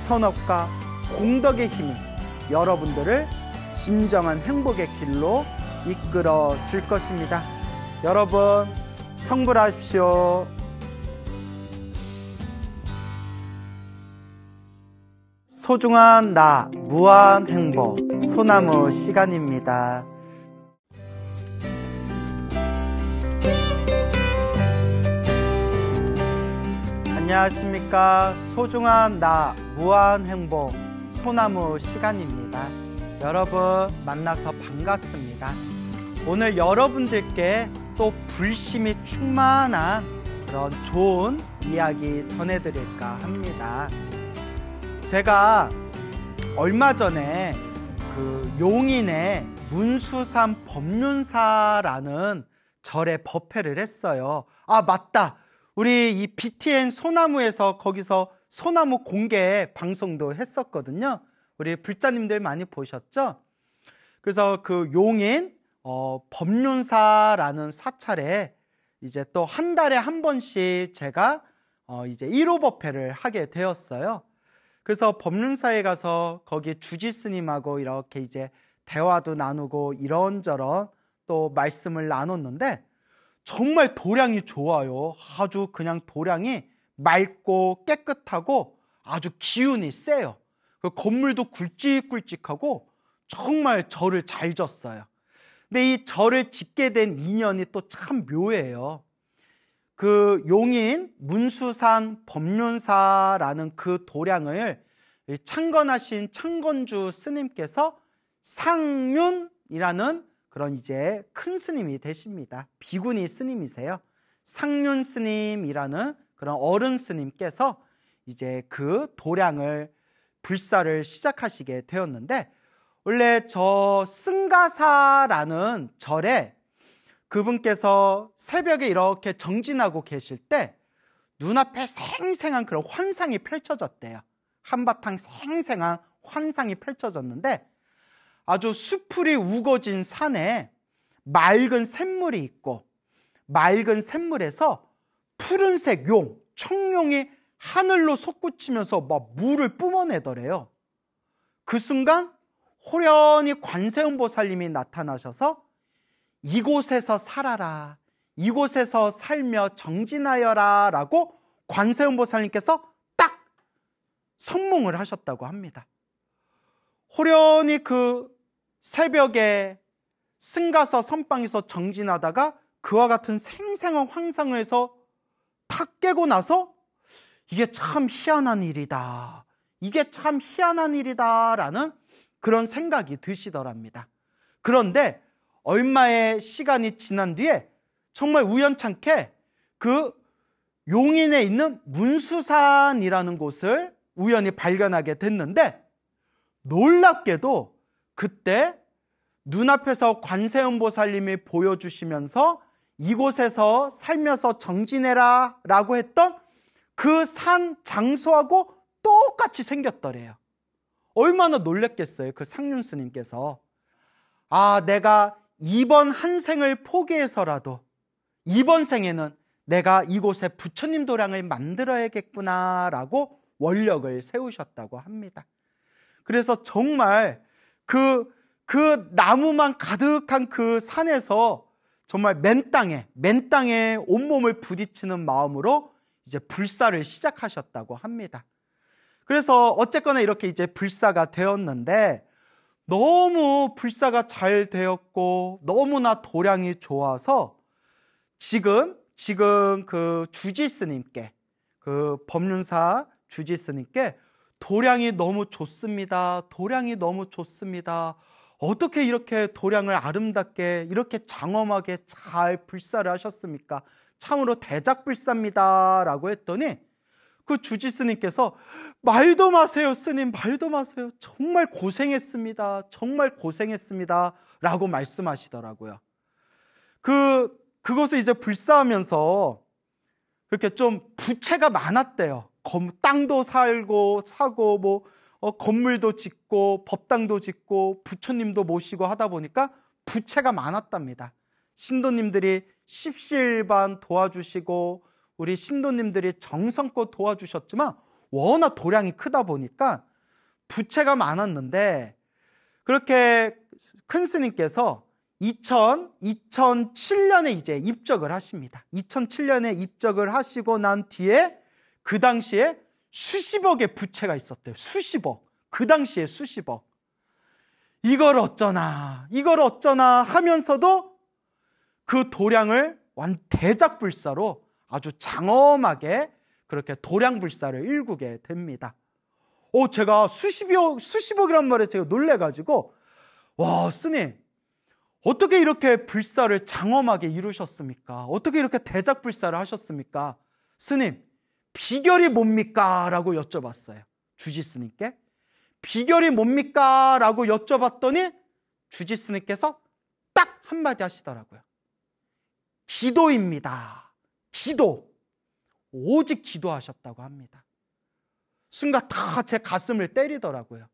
선업과 공덕의 힘이 여러분들을 진정한 행복의 길로 이끌어 줄 것입니다. 여러분, 성불하십시오. 소중한 나, 무한 행복, 소나무 시간입니다. 안녕하십니까. 소중한 나, 무한 행복, 소나무 시간입니다. 여러분 만나서 반갑습니다. 오늘 여러분들께 또 불심이 충만한 그런 좋은 이야기 전해드릴까 합니다. 제가 얼마 전에 그 용인의 문수산 법륜사라는 절에 법회를 했어요. 아, 맞다. 우리 이 BTN 소나무에서 거기서 소나무 공개 방송도 했었거든요. 우리 불자님들 많이 보셨죠? 그래서 그 용인 법륜사라는 사찰에 이제 또 한 달에 한 번씩 제가 이제 1호 법회를 하게 되었어요. 그래서 법륜사에 가서 거기 주지 스님하고 이렇게 이제 대화도 나누고 이런저런 또 말씀을 나눴는데 정말 도량이 좋아요. 아주 그냥 도량이 맑고 깨끗하고 아주 기운이 세요. 그 건물도 굵직굵직하고 정말 절을 잘 졌어요. 근데 이 절을 짓게 된 인연이 또 참 묘해요. 그 용인 문수산 법륜사라는 그 도량을 창건하신 창건주 스님께서 상륜이라는 그런 이제 큰 스님이 되십니다. 비구니 스님이세요. 상륜 스님이라는 그런 어른 스님께서 이제 그 도량을 불사를 시작하시게 되었는데, 원래 저 승가사라는 절에 그분께서 새벽에 이렇게 정진하고 계실 때 눈앞에 생생한 그런 환상이 펼쳐졌대요. 한바탕 생생한 환상이 펼쳐졌는데 아주 수풀이 우거진 산에 맑은 샘물이 있고 맑은 샘물에서 푸른색 용, 청룡이 하늘로 솟구치면서 막 물을 뿜어내더래요. 그 순간 호련히 관세음보살님이 나타나셔서 이곳에서 살아라, 이곳에서 살며 정진하여라 라고 관세음보살님께서 딱 선몽을 하셨다고 합니다. 호련히 그 새벽에 승가사 선방에서 정진하다가 그와 같은 생생한 환상을 해서 탁 깨고 나서 이게 참 희한한 일이다, 이게 참 희한한 일이다 라는 그런 생각이 드시더랍니다. 그런데 얼마의 시간이 지난 뒤에 정말 우연찮게 그 용인에 있는 문수산이라는 곳을 우연히 발견하게 됐는데, 놀랍게도 그때 눈앞에서 관세음보살님이 보여주시면서 이곳에서 살면서 정진해라 라고 했던 그 산 장소하고 똑같이 생겼더래요. 얼마나 놀랬겠어요, 그 상륜 스님께서. 아, 내가 이번 한 생을 포기해서라도 이번 생에는 내가 이곳에 부처님 도량을 만들어야겠구나 라고 원력을 세우셨다고 합니다. 그래서 정말 그 나무만 가득한 그 산에서 정말 맨 땅에 온몸을 부딪히는 마음으로 이제 불사를 시작하셨다고 합니다. 그래서 어쨌거나 이렇게 이제 불사가 되었는데, 너무 불사가 잘 되었고 너무나 도량이 좋아서 지금 그 주지 스님께, 그 법륜사 주지 스님께 도량이 너무 좋습니다, 도량이 너무 좋습니다, 어떻게 이렇게 도량을 아름답게 이렇게 장엄하게 잘 불사를 하셨습니까? 참으로 대작불사입니다 라고 했더니 그 주지 스님께서 말도 마세요, 스님, 말도 마세요, 정말 고생했습니다, 정말 고생했습니다 라고 말씀하시더라고요. 그것을 이제 불사하면서 그렇게 좀 부채가 많았대요. 땅도 사고 뭐 건물도 짓고 법당도 짓고 부처님도 모시고 하다 보니까 부채가 많았답니다. 신도님들이 십시일반 도와주시고 우리 신도님들이 정성껏 도와주셨지만 워낙 도량이 크다 보니까 부채가 많았는데, 그렇게 큰 스님께서 2007년에 이제 입적을 하십니다. 2007년에 입적을 하시고 난 뒤에 그 당시에 수십억의 부채가 있었대요. 수십억. 그 당시에 수십억. 이걸 어쩌나 하면서도 그 도량을 대작불사로 아주 장엄하게 그렇게 도량불사를 일구게 됩니다. 제가 수십억이란 말에 제가 놀래가지고, 와, 스님, 어떻게 이렇게 불사를 장엄하게 이루셨습니까? 어떻게 이렇게 대작불사를 하셨습니까? 스님, 비결이 뭡니까? 라고 여쭤봤어요. 주지스님께. 비결이 뭡니까? 라고 여쭤봤더니 주지스님께서 딱 한마디 하시더라고요. 기도입니다. 기도. 오직 기도하셨다고 합니다. 순간 다 제 가슴을 때리더라고요.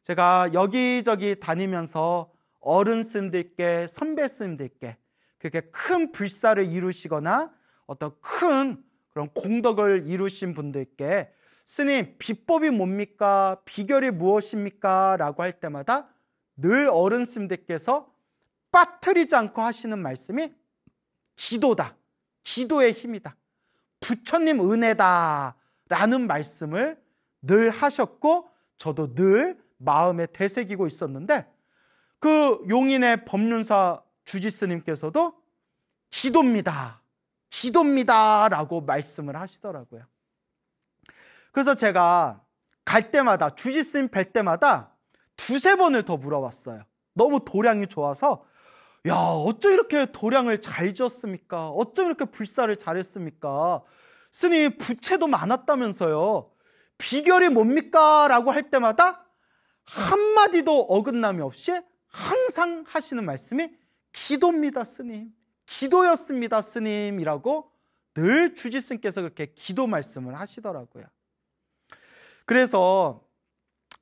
제가 여기저기 다니면서 어른 스님들께, 선배 스님들께 그렇게 큰 불사를 이루시거나 어떤 큰 그런 공덕을 이루신 분들께 스님, 비법이 뭡니까? 비결이 무엇입니까? 라고 할 때마다 늘 어른 스님들께서 빠뜨리지 않고 하시는 말씀이 기도다. 기도의 힘이다. 부처님 은혜다. 라는 말씀을 늘 하셨고 저도 늘 마음에 되새기고 있었는데 그 용인의 법륜사 주지스님께서도 기도입니다. 기도입니다. 라고 말씀을 하시더라고요. 그래서 제가 갈 때마다 주지스님 뵐 때마다 두세 번을 더 물어봤어요. 너무 도량이 좋아서 야, 어쩜 이렇게 도량을 잘 지었습니까? 어쩜 이렇게 불사를 잘했습니까? 스님 부채도 많았다면서요. 비결이 뭡니까? 라고 할 때마다 한마디도 어긋남이 없이 항상 하시는 말씀이 기도입니다, 스님. 기도였습니다, 스님이라고 늘 주지스님께서 그렇게 기도 말씀을 하시더라고요. 그래서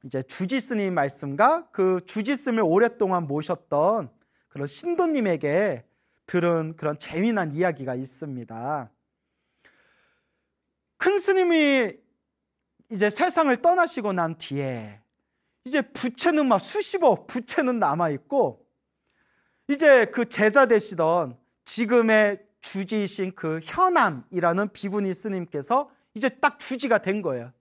이제 주지스님 말씀과 그 주지스님을 오랫동안 모셨던 그런 신도님에게 들은 그런 재미난 이야기가 있습니다. 큰 스님이 이제 세상을 떠나시고 난 뒤에 이제 부채는 막 수십억 부채는 남아있고 이제 그 제자 되시던 지금의 주지이신 그 현암이라는 비구니 스님께서 이제 딱 주지가 된 거예요.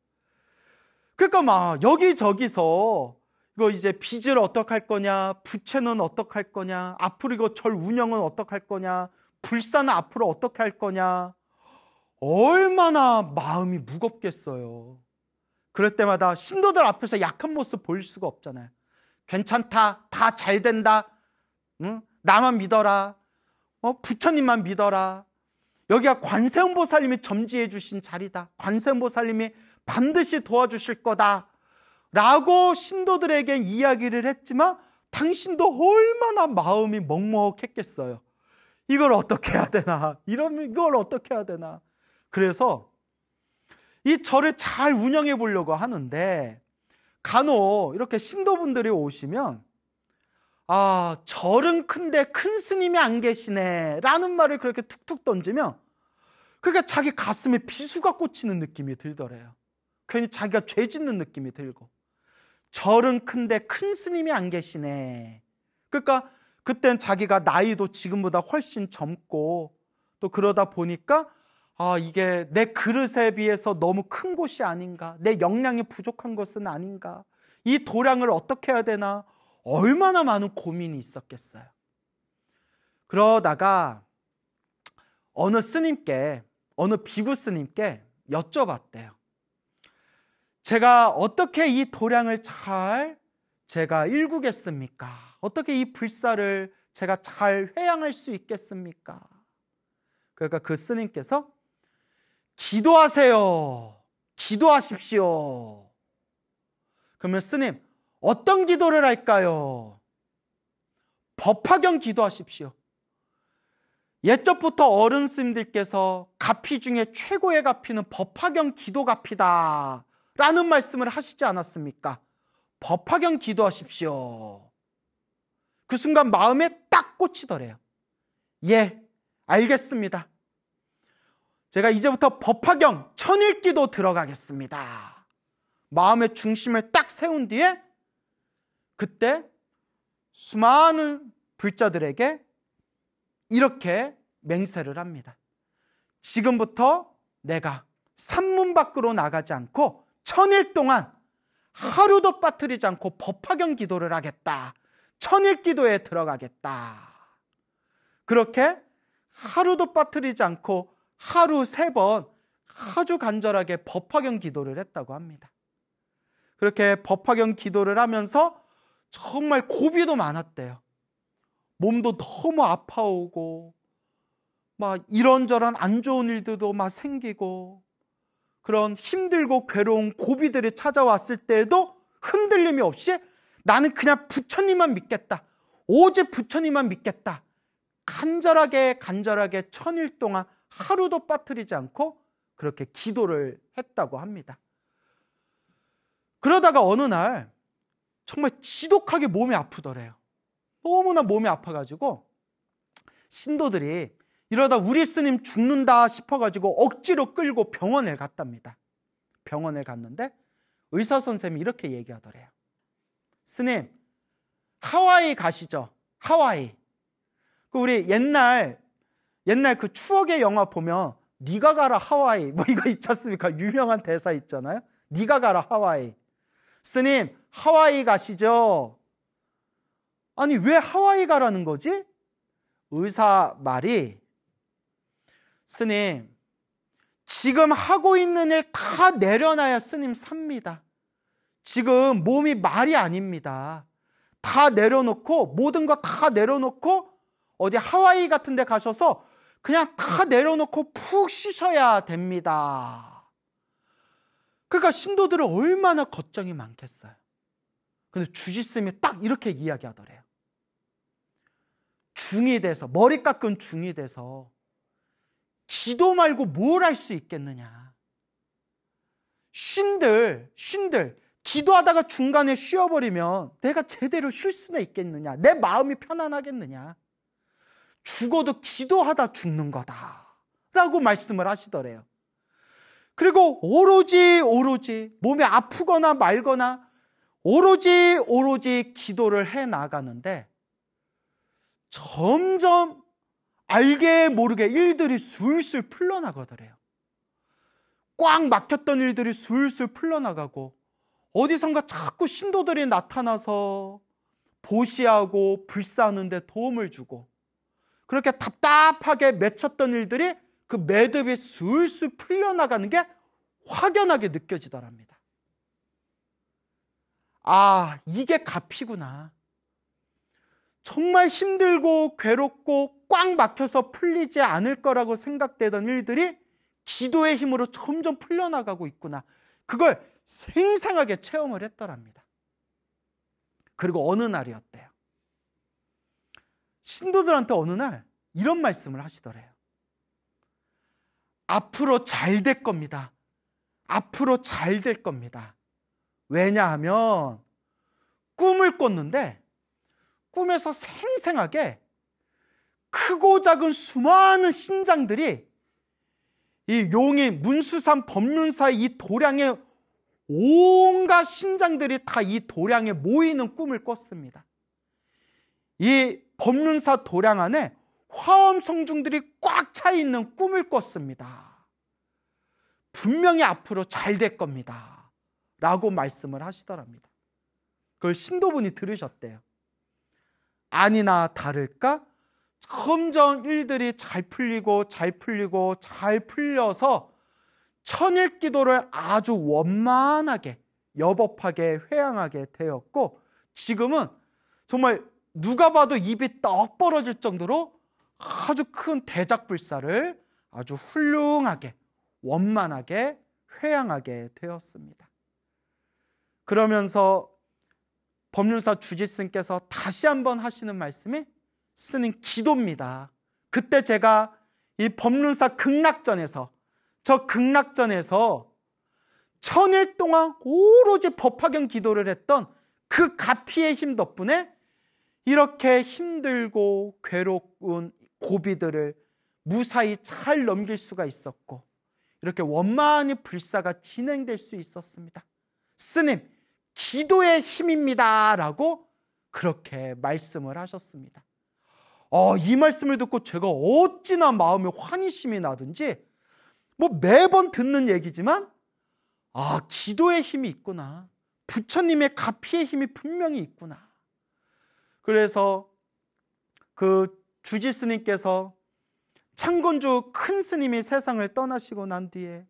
그러니까 막 여기저기서 이거 이제 빚을 어떡할 거냐, 부채는 어떡할 거냐, 앞으로 이거 절 운영은 어떡할 거냐, 불사는 앞으로 어떻게 할 거냐, 얼마나 마음이 무겁겠어요. 그럴 때마다 신도들 앞에서 약한 모습 보일 수가 없잖아요. 괜찮다, 다 잘 된다, 응? 나만 믿어라, 부처님만 믿어라, 여기가 관세음보살님이 점지해 주신 자리다, 관세음보살님이 반드시 도와주실 거다 라고 신도들에게 이야기를 했지만 당신도 얼마나 마음이 먹먹했겠어요. 이걸 어떻게 해야 되나, 이걸 어떻게 해야 되나. 그래서 이 절을 잘 운영해 보려고 하는데 간혹 이렇게 신도분들이 오시면 절은 큰데 큰 스님이 안 계시네 라는 말을 그렇게 툭툭 던지면 그러니까 자기 가슴에 비수가 꽂히는 느낌이 들더래요. 괜히 자기가 죄 짓는 느낌이 들고, 절은 큰데 큰 스님이 안 계시네. 그러니까 그땐 자기가 나이도 지금보다 훨씬 젊고 또 그러다 보니까 이게 내 그릇에 비해서 너무 큰 곳이 아닌가, 내 역량이 부족한 것은 아닌가, 이 도량을 어떻게 해야 되나, 얼마나 많은 고민이 있었겠어요. 그러다가 어느 스님께, 어느 비구 스님께 여쭤봤대요. 제가 어떻게 이 도량을 제가 일구겠습니까? 어떻게 이 불사를 제가 잘 회양할 수 있겠습니까? 그러니까 그 스님께서 기도하세요. 기도하십시오. 그러면 스님, 어떤 기도를 할까요? 법화경 기도하십시오. 옛적부터 어른 스님들께서 가피 중에 최고의 가피는 법화경 기도 가피다 라는 말씀을 하시지 않았습니까? 법화경 기도하십시오. 그 순간 마음에 딱 꽂히더래요. 예, 알겠습니다. 제가 이제부터 법화경 천일기도 들어가겠습니다. 마음의 중심을 딱 세운 뒤에 그때 수많은 불자들에게 이렇게 맹세를 합니다. 지금부터 내가 산문 밖으로 나가지 않고 1000일 동안 하루도 빠뜨리지 않고 법화경 기도를 하겠다. 1000일 기도에 들어가겠다. 그렇게 하루도 빠뜨리지 않고 하루 3번 아주 간절하게 법화경 기도를 했다고 합니다. 그렇게 법화경 기도를 하면서 정말 고비도 많았대요. 몸도 너무 아파오고 막 이런저런 안 좋은 일들도 막 생기고 그런 힘들고 괴로운 고비들이 찾아왔을 때에도 흔들림이 없이 나는 그냥 부처님만 믿겠다. 오직 부처님만 믿겠다. 간절하게 1000일 동안 하루도 빠뜨리지 않고 그렇게 기도를 했다고 합니다. 그러다가 어느 날 정말 지독하게 몸이 아프더래요. 너무나 몸이 아파가지고 신도들이 이러다 우리 스님 죽는다 싶어가지고 억지로 끌고 병원에 갔답니다. 병원에 갔는데 의사 선생님이 이렇게 얘기하더래요. 스님, 하와이 가시죠. 하와이. 우리 옛날 그 추억의 영화 보면 네가 가라 하와이 뭐 이거 있지 않습니까? 유명한 대사 있잖아요. 네가 가라 하와이. 스님, 하와이 가시죠. 아니 왜 하와이 가라는 거지? 의사 말이 스님, 지금 하고 있는 일 다 내려놔야 스님 삽니다. 지금 몸이 말이 아닙니다. 다 내려놓고 모든 거 다 내려놓고 어디 하와이 같은 데 가셔서 그냥 다 내려놓고 푹 쉬셔야 됩니다. 그러니까 신도들은 얼마나 걱정이 많겠어요. 근데 주지스님이 딱 이렇게 이야기하더래요. 중이 돼서, 머리 깎은 중이 돼서 기도 말고 뭘 할 수 있겠느냐. 신들 기도하다가 중간에 쉬어버리면 내가 제대로 쉴 수나 있겠느냐. 내 마음이 편안하겠느냐. 죽어도 기도하다 죽는 거다 라고 말씀을 하시더래요. 그리고 오로지 몸이 아프거나 말거나 오로지 기도를 해 나가는데 점점 알게 모르게 일들이 술술 풀려나가더래요. 꽉 막혔던 일들이 술술 풀려나가고 어디선가 자꾸 신도들이 나타나서 보시하고 불사하는 데 도움을 주고 그렇게 답답하게 맺혔던 일들이 그 매듭이 술술 풀려나가는 게 확연하게 느껴지더랍니다. 아, 이게 가피구나. 정말 힘들고 괴롭고 꽉 막혀서 풀리지 않을 거라고 생각되던 일들이 기도의 힘으로 점점 풀려나가고 있구나. 그걸 생생하게 체험을 했더랍니다. 그리고 어느 날이었대요. 신도들한테 어느 날 이런 말씀을 하시더래요. 앞으로 잘 될 겁니다. 앞으로 잘 될 겁니다. 왜냐하면 꿈을 꿨는데 꿈에서 생생하게 크고 작은 수많은 신장들이 이 용이 문수산 법륜사의 이 도량에 온갖 신장들이 다 이 도량에 모이는 꿈을 꿨습니다. 이 법륜사 도량 안에 화엄성중들이 꽉 차 있는 꿈을 꿨습니다. 분명히 앞으로 잘 될 겁니다 라고 말씀을 하시더랍니다. 그걸 신도분이 들으셨대요. 아니나 다를까 점점 일들이 잘 풀려서 1000일 기도를 아주 원만하게 여법하게 회양하게 되었고 지금은 정말 누가 봐도 입이 떡 벌어질 정도로 아주 큰 대작불사를 아주 훌륭하게 원만하게 회양하게 되었습니다. 그러면서 법륜사 주지스님께서 다시 한번 하시는 말씀이 스님 기도입니다. 그때 제가 이 법륜사 극락전에서 1000일 동안 오로지 법화경 기도를 했던 그 가피의 힘 덕분에 이렇게 힘들고 괴로운 고비들을 무사히 잘 넘길 수가 있었고 이렇게 원만히 불사가 진행될 수 있었습니다. 스님, 기도의 힘입니다 라고 그렇게 말씀을 하셨습니다. 이 말씀을 듣고 제가 어찌나 마음에 환희심이 나든지 매번 듣는 얘기지만 기도의 힘이 있구나. 부처님의 가피의 힘이 분명히 있구나. 그래서 그 주지 스님께서 창건주 큰 스님이 세상을 떠나시고 난 뒤에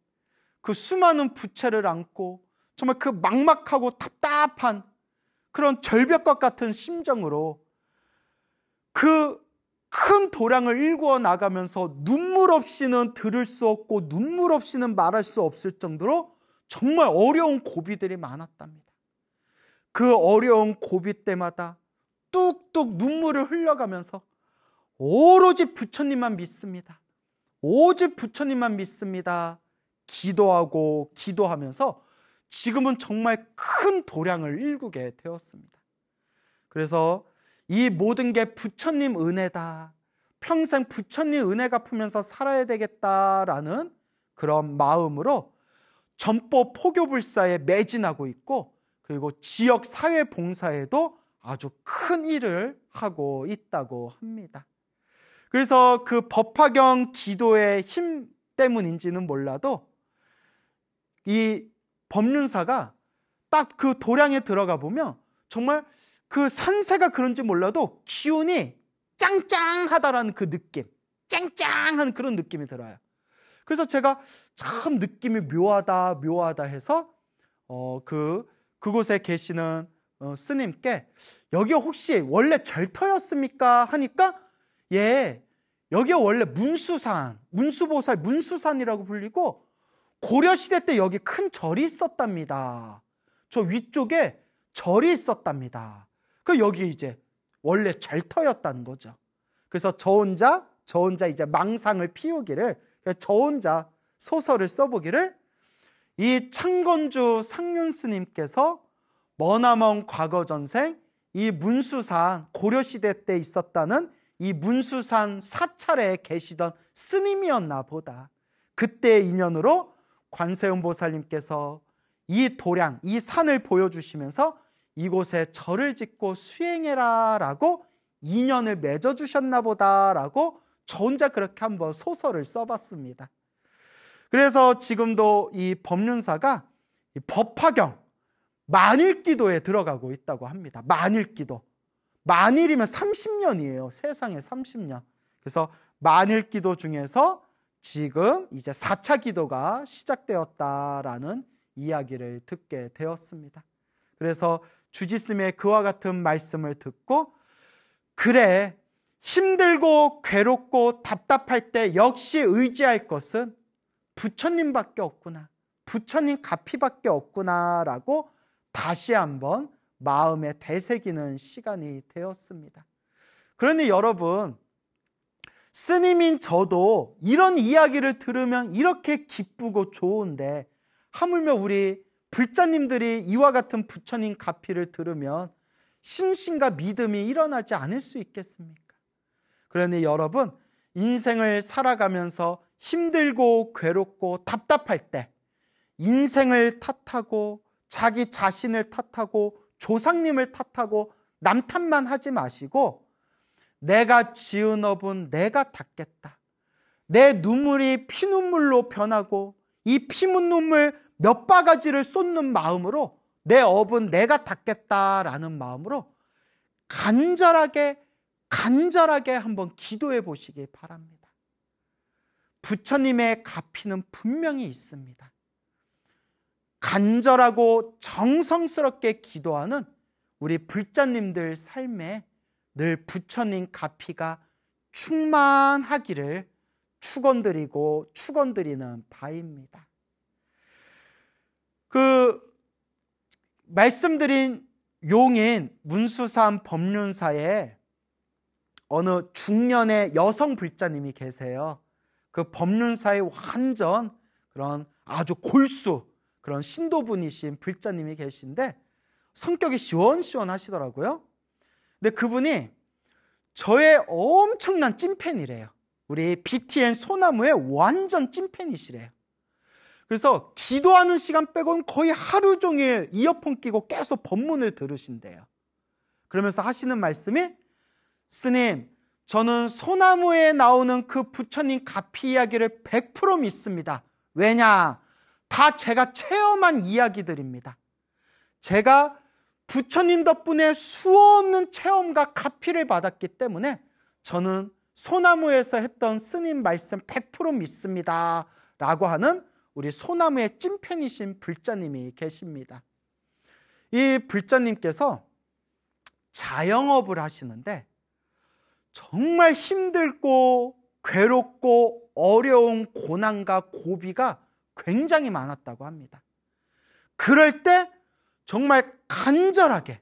그 수많은 부채를 안고 정말 그 막막하고 답답한 그런 절벽과 같은 심정으로 그 큰 도량을 일구어 나가면서 눈물 없이는 들을 수 없고 눈물 없이는 말할 수 없을 정도로 정말 어려운 고비들이 많았답니다. 그 어려운 고비 때마다 뚝뚝 눈물을 흘려가면서 오로지 부처님만 믿습니다. 오직 부처님만 믿습니다. 기도하고 기도하면서 지금은 정말 큰 도량을 일구게 되었습니다. 그래서 이 모든 게 부처님 은혜다. 평생 부처님 은혜 갚으면서 살아야 되겠다라는 그런 마음으로 전법 포교불사에 매진하고 있고, 그리고 지역 사회 봉사에도 아주 큰 일을 하고 있다고 합니다. 그래서 그 법화경 기도의 힘 때문인지는 몰라도 이 법륜사가 딱 그 도량에 들어가 보면 정말 그 산세가 그런지 몰라도 기운이 짱짱하다라는 그 느낌, 짱짱한 그런 느낌이 들어요. 그래서 제가 참 느낌이 묘하다 해서 그곳에 계시는 스님께 여기 혹시 원래 절터였습니까? 하니까 여기가 원래 문수산, 문수보살 문수산이라고 불리고 고려시대 때 여기 큰 절이 있었답니다. 저 위쪽에 절이 있었답니다. 여기 이제 원래 절터였다는 거죠. 그래서 저 혼자 이제 망상을 피우기를, 저 혼자 소설을 써보기를, 이 창건주 상륜 스님께서 머나먼 과거 전생 이 문수산, 고려시대 때 있었다는 이 문수산 사찰에 계시던 스님이었나 보다. 그때의 인연으로 관세음 보살님께서 이 도량, 이 산을 보여주시면서 이곳에 절을 짓고 수행해라 라고 인연을 맺어주셨나 보다 라고 저 혼자 그렇게 한번 소설을 써봤습니다. 그래서 지금도 이 법륜사가 이 법화경 만일기도에 들어가고 있다고 합니다. 만일기도. 만일이면 30년이에요. 세상에 30년. 그래서 만일기도 중에서 지금 이제 4차 기도가 시작되었다라는 이야기를 듣게 되었습니다. 그래서 주지스님의 그와 같은 말씀을 듣고, 그래, 힘들고 괴롭고 답답할 때 역시 의지할 것은 부처님밖에 없구나, 부처님 가피밖에 없구나 라고 다시 한번 마음에 되새기는 시간이 되었습니다. 그러니 여러분, 스님인 저도 이런 이야기를 들으면 이렇게 기쁘고 좋은데, 하물며 우리 불자님들이 이와 같은 부처님 가피를 들으면 신심과 믿음이 일어나지 않을 수 있겠습니까? 그러니 여러분, 인생을 살아가면서 힘들고 괴롭고 답답할 때 인생을 탓하고 자기 자신을 탓하고 조상님을 탓하고 남 탓만 하지 마시고, 내가 지은 업은 내가 닦겠다. 내 눈물이 피눈물로 변하고 이 피눈물 몇 바가지를 쏟는 마음으로 내 업은 내가 닦겠다라는 마음으로 간절하게 한번 기도해 보시기 바랍니다. 부처님의 가피는 분명히 있습니다. 간절하고 정성스럽게 기도하는 우리 불자님들 삶에 늘 부처님 가피가 충만하기를 축원드리는 바입니다. 말씀드린 용인 문수산 법륜사에 어느 중년의 여성 불자님이 계세요. 그 법륜사의 완전 그런 아주 골수, 그런 신도분이신 불자님이 계신데 성격이 시원시원하시더라고요. 근데 그분이 저의 엄청난 찐팬이래요. 우리 BTN 소나무의 완전 찐팬이시래요. 그래서 기도하는 시간 빼고는 거의 하루 종일 이어폰 끼고 계속 법문을 들으신대요. 그러면서 하시는 말씀이, 스님, 저는 소나무에 나오는 그 부처님 가피 이야기를 100% 믿습니다. 왜냐? 다 제가 체험한 이야기들입니다. 제가 부처님 덕분에 수없는 체험과 가피를 받았기 때문에 저는 소나무에서 했던 스님 말씀 100% 믿습니다. 라고 하는 우리 소나무의 찐팬이신 불자님이 계십니다. 이 불자님께서 자영업을 하시는데 정말 힘들고 괴롭고 어려운 고난과 고비가 굉장히 많았다고 합니다. 그럴 때 정말 간절하게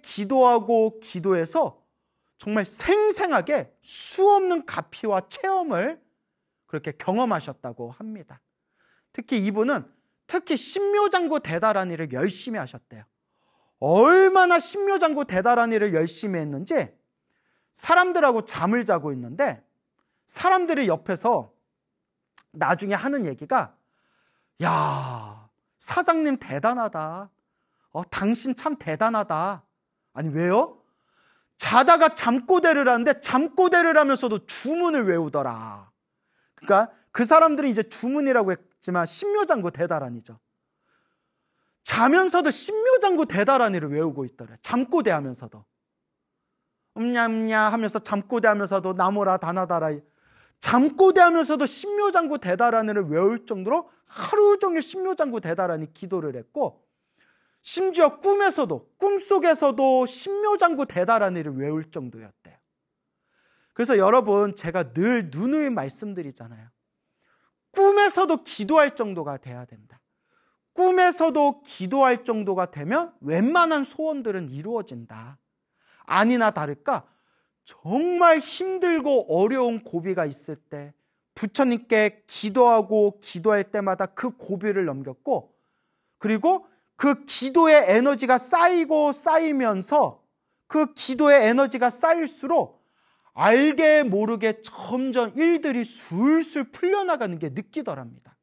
기도하고 기도해서 정말 생생하게 수없는 가피와 체험을 그렇게 경험하셨다고 합니다. 특히 이분은 신묘장구 대다라니를 열심히 하셨대요. 얼마나 신묘장구 대다라니를 열심히 했는지 사람들하고 잠을 자고 있는데 사람들이 옆에서 나중에 하는 얘기가, 야, 사장님 대단하다. 당신 참 대단하다. 아니, 왜요? 자다가 잠꼬대를 하는데 잠꼬대를 하면서도 주문을 외우더라. 그러니까 그 사람들이 이제 주문이라고 했지만 신묘장구 대다라니죠. 자면서도 신묘장구 대다라니를 외우고 있더래. 잠꼬대 하면서도. 음냐음냐 하면서 잠꼬대 하면서도 나무라 다나다라. 잠꼬대 하면서도 신묘장구 대다라니를 외울 정도로 하루 종일 신묘장구 대다라니 기도를 했고, 심지어 꿈속에서도 신묘장구 대다라니를 외울 정도였대요. 그래서 여러분, 제가 늘 누누이 말씀드리잖아요. 꿈에서도 기도할 정도가 돼야 된다. 꿈에서도 기도할 정도가 되면 웬만한 소원들은 이루어진다. 아니나 다를까 정말 힘들고 어려운 고비가 있을 때 부처님께 기도하고 기도할 때마다 그 고비를 넘겼고, 그리고 그 기도의 에너지가 쌓이고 쌓이면서 그 기도의 에너지가 쌓일수록 알게 모르게 점점 일들이 술술 풀려나가는 게 느끼더랍니다.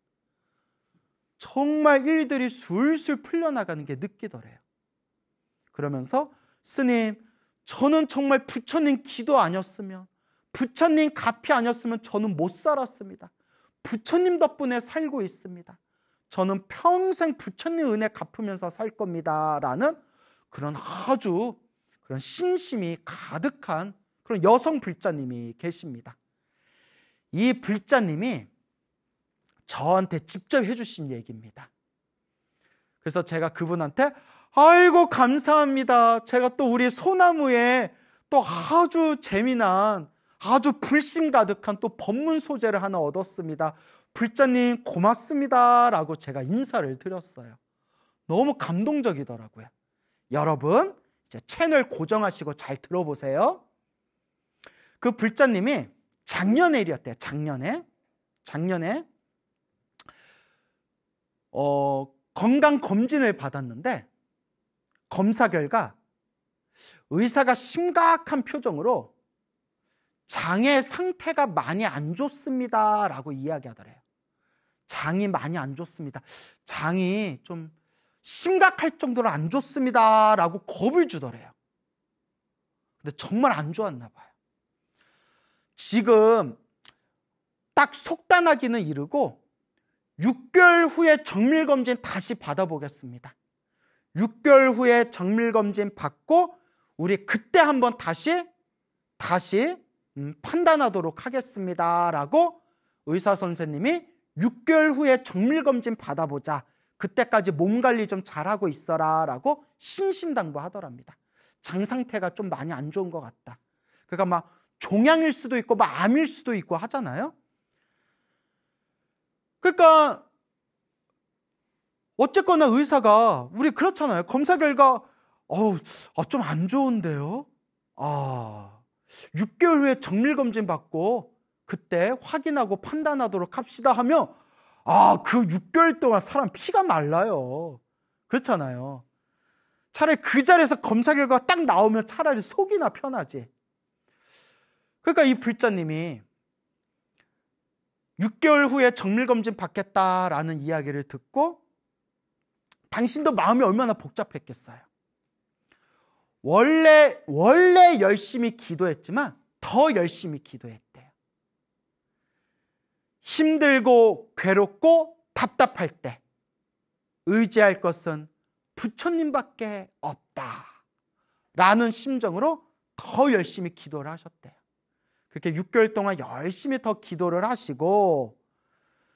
정말 일들이 술술 풀려나가는 게 느끼더래요. 그러면서, 스님, 저는 정말 부처님 기도 아니었으면, 부처님 가피 아니었으면 저는 못 살았습니다. 부처님 덕분에 살고 있습니다. 저는 평생 부처님 은혜 갚으면서 살 겁니다. 라는 그런 그런 신심이 가득한 그런 여성 불자님이 계십니다. 이 불자님이 저한테 직접 해주신 얘기입니다. 그래서 제가 그분한테, 아이고 감사합니다. 제가 또 우리 소나무에 또 아주 재미난, 아주 불신 가득한 또 법문 소재를 하나 얻었습니다. 불자님 고맙습니다. 라고 제가 인사를 드렸어요. 너무 감동적이더라고요. 여러분, 이제 채널 고정하시고 잘 들어보세요. 그 불자님이 작년에 일이었대요. 작년에 건강검진을 받았는데 검사 결과 의사가 심각한 표정으로 장의 상태가 많이 안 좋습니다 라고 이야기하더래요. 장이 많이 안 좋습니다. 장이 좀 심각할 정도로 안 좋습니다 라고 겁을 주더래요. 근데 정말 안 좋았나 봐요. 지금 딱 속단하기는 이르고 6개월 후에 정밀검진 다시 받아보겠습니다. 6개월 후에 정밀검진 받고 우리 그때 한번 다시 판단하도록 하겠습니다 라고 의사 선생님이 6개월 후에 정밀검진 받아보자. 그때까지 몸 관리 좀 잘하고 있어라 라고 신신당부하더랍니다. 장 상태가 좀 많이 안 좋은 것 같다. 그러니까 막 종양일 수도 있고 막 암일 수도 있고 하잖아요. 그러니까 어쨌거나 의사가, 우리 그렇잖아요. 검사 결과 좀 안 좋은데요. 6개월 후에 정밀검진 받고 그때 확인하고 판단하도록 합시다 하면 그 6개월 동안 사람 피가 말라요. 그렇잖아요. 차라리 그 자리에서 검사 결과가 딱 나오면 차라리 속이나 편하지. 그러니까 이 불자님이 6개월 후에 정밀검진 받겠다라는 이야기를 듣고 당신도 마음이 얼마나 복잡했겠어요. 원래 열심히 기도했지만 더 열심히 기도했대요. 힘들고 괴롭고 답답할 때 의지할 것은 부처님밖에 없다라는 심정으로 더 열심히 기도를 하셨대요. 그렇게 6개월 동안 열심히 더 기도를 하시고,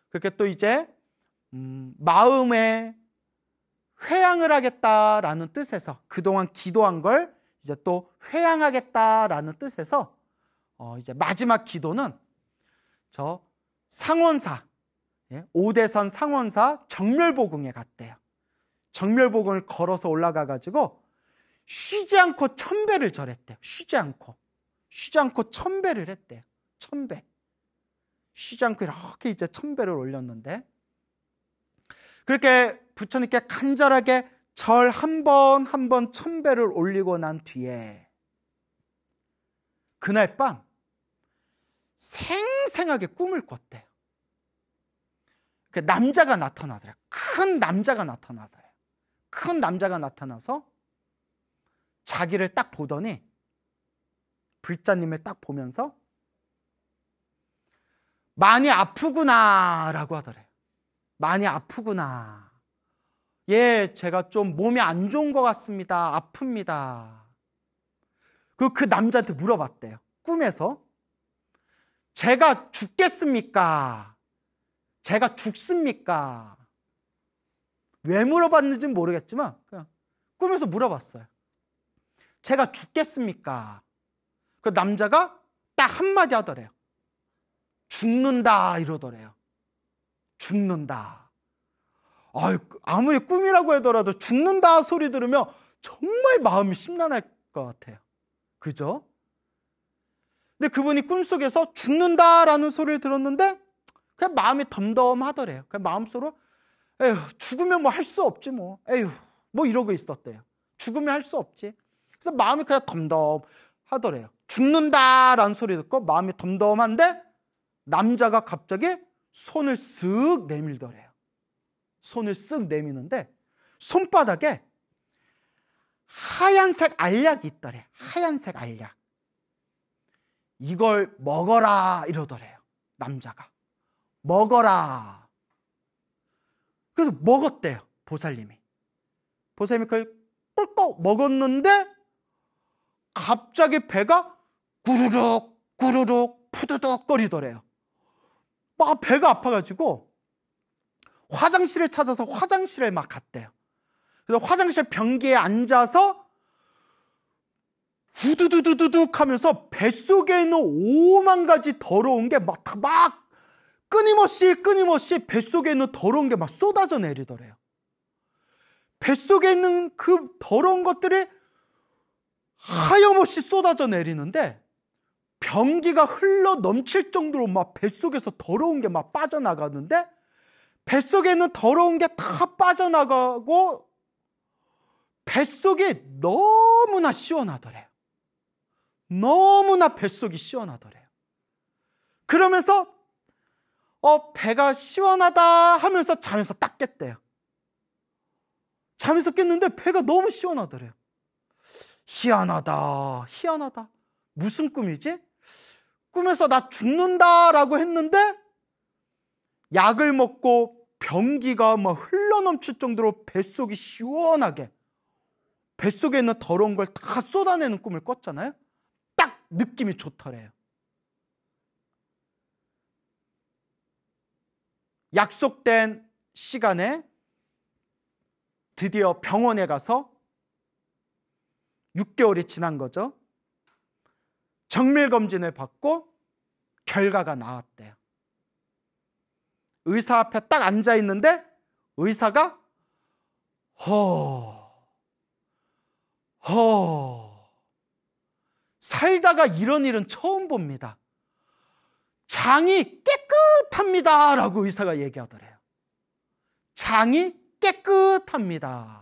그렇게 또 이제 마음에 회향을 하겠다라는 뜻에서, 그동안 기도한 걸 이제 또 회향하겠다라는 뜻에서 이제 마지막 기도는 저 상원사, 오대선 상원사 정멸보궁에 갔대요. 정멸보궁을 걸어서 올라가 가지고 쉬지 않고 1000배를 절했대요. 쉬지 않고 1000배를 했대요. 1000배. 쉬지 않고 이렇게 이제 1000배를 올렸는데, 그렇게 부처님께 간절하게 절 한 번 1000배를 올리고 난 뒤에 그날 밤 생생하게 꿈을 꿨대요. 그 남자가 나타나더래요. 큰 남자가 나타나더래요. 큰 남자가 나타나서 자기를 딱 보더니, 불자님을 딱 보면서 많이 아프구나 라고 하더래요. 많이 아프구나. 예, 제가 좀 몸이 안 좋은 것 같습니다. 아픕니다. 그 남자한테 물어봤대요. 꿈에서. 제가 죽겠습니까? 제가 죽습니까? 왜 물어봤는지는 모르겠지만 그냥 꿈에서 물어봤어요. 제가 죽겠습니까? 그 남자가 딱 한마디 하더래요. 죽는다 이러더래요. 죽는다. 아무리 꿈이라고 하더라도 죽는다 소리 들으면 정말 마음이 심란할 것 같아요. 그죠? 근데 그분이 꿈속에서 죽는다라는 소리를 들었는데 그냥 마음이 덤덤하더래요. 그냥 마음속으로 에휴, 죽으면 뭐 할 수 없지 뭐. 에휴, 뭐 이러고 있었대요. 죽으면 할 수 없지. 그래서 마음이 그냥 덤덤하더래요. 죽는다라는 소리 듣고 마음이 덤덤한데 남자가 갑자기 손을 쓱 내밀더래요. 손을 쓱 내미는데 손바닥에 하얀색 알약이 있더래요. 하얀색 알약. 이걸 먹어라 이러더래요. 남자가. 먹어라. 그래서 먹었대요. 보살님이. 보살님이 그걸 꿀꺽 먹었는데 갑자기 배가 구르륵 구르륵 푸드득 거리더래요. 막 배가 아파가지고 화장실을 찾아서 화장실에 막 갔대요. 그래서 화장실 변기에 앉아서 후두두두두둑 하면서 뱃속에 있는 5만 가지 더러운 게 막 끊임없이 뱃속에 있는 더러운 게 막 쏟아져 내리더래요. 뱃속에 있는 그 더러운 것들이 하염없이 쏟아져 내리는데 변기가 흘러 넘칠 정도로 막 뱃속에서 더러운 게 막 빠져나가는데 뱃속에 있는 더러운 게 다 빠져나가고 뱃속이 너무나 시원하더래요. 너무나 뱃속이 시원하더래요. 그러면서 배가 시원하다 하면서 잠에서 딱 깼대요. 잠에서 깼는데 배가 너무 시원하더래요. 희한하다. 무슨 꿈이지? 꿈에서 나 죽는다라고 했는데 약을 먹고 변기가 막 흘러넘칠 정도로 뱃속이 시원하게 뱃속에 있는 더러운 걸 다 쏟아내는 꿈을 꿨잖아요. 딱 느낌이 좋더래요. 약속된 시간에 드디어 병원에 가서 6개월이 지난 거죠. 정밀검진을 받고 결과가 나왔대요. 의사 앞에 딱 앉아 있는데 의사가 살다가 이런 일은 처음 봅니다. 장이 깨끗합니다 라고 의사가 얘기하더래요. 장이 깨끗합니다.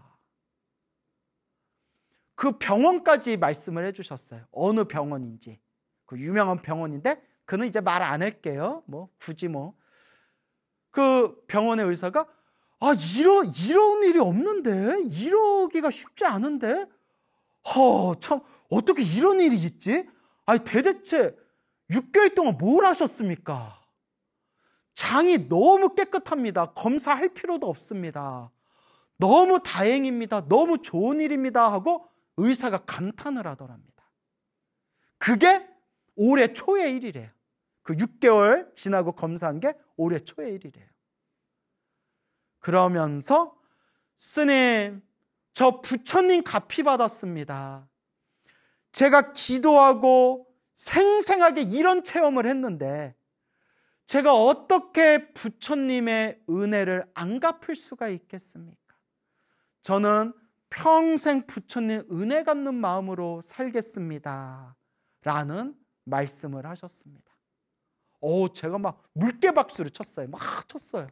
그 병원까지 말씀을 해주셨어요. 어느 병원인지. 그 유명한 병원인데 그는 이제 말 안 할게요. 굳이 그 병원의 의사가 이런 일이 없는데 이러기가 쉽지 않은데 참 어떻게 이런 일이 있지? 아니 대체 6개월 동안 뭘 하셨습니까? 장이 너무 깨끗합니다. 검사할 필요도 없습니다. 너무 다행입니다. 너무 좋은 일입니다. 하고 의사가 감탄을 하더랍니다. 그게 올해 초의 일이래요. 그 6개월 지나고 검사한 게 올해 초의 일이래요. 그러면서 스님, 저 부처님 가피 받았습니다. 제가 기도하고 생생하게 이런 체험을 했는데 제가 어떻게 부처님의 은혜를 안 갚을 수가 있겠습니까? 저는 평생 부처님 은혜 갚는 마음으로 살겠습니다. 라는 말씀을 하셨습니다. 제가 막 물개박수를 쳤어요. 막 쳤어요.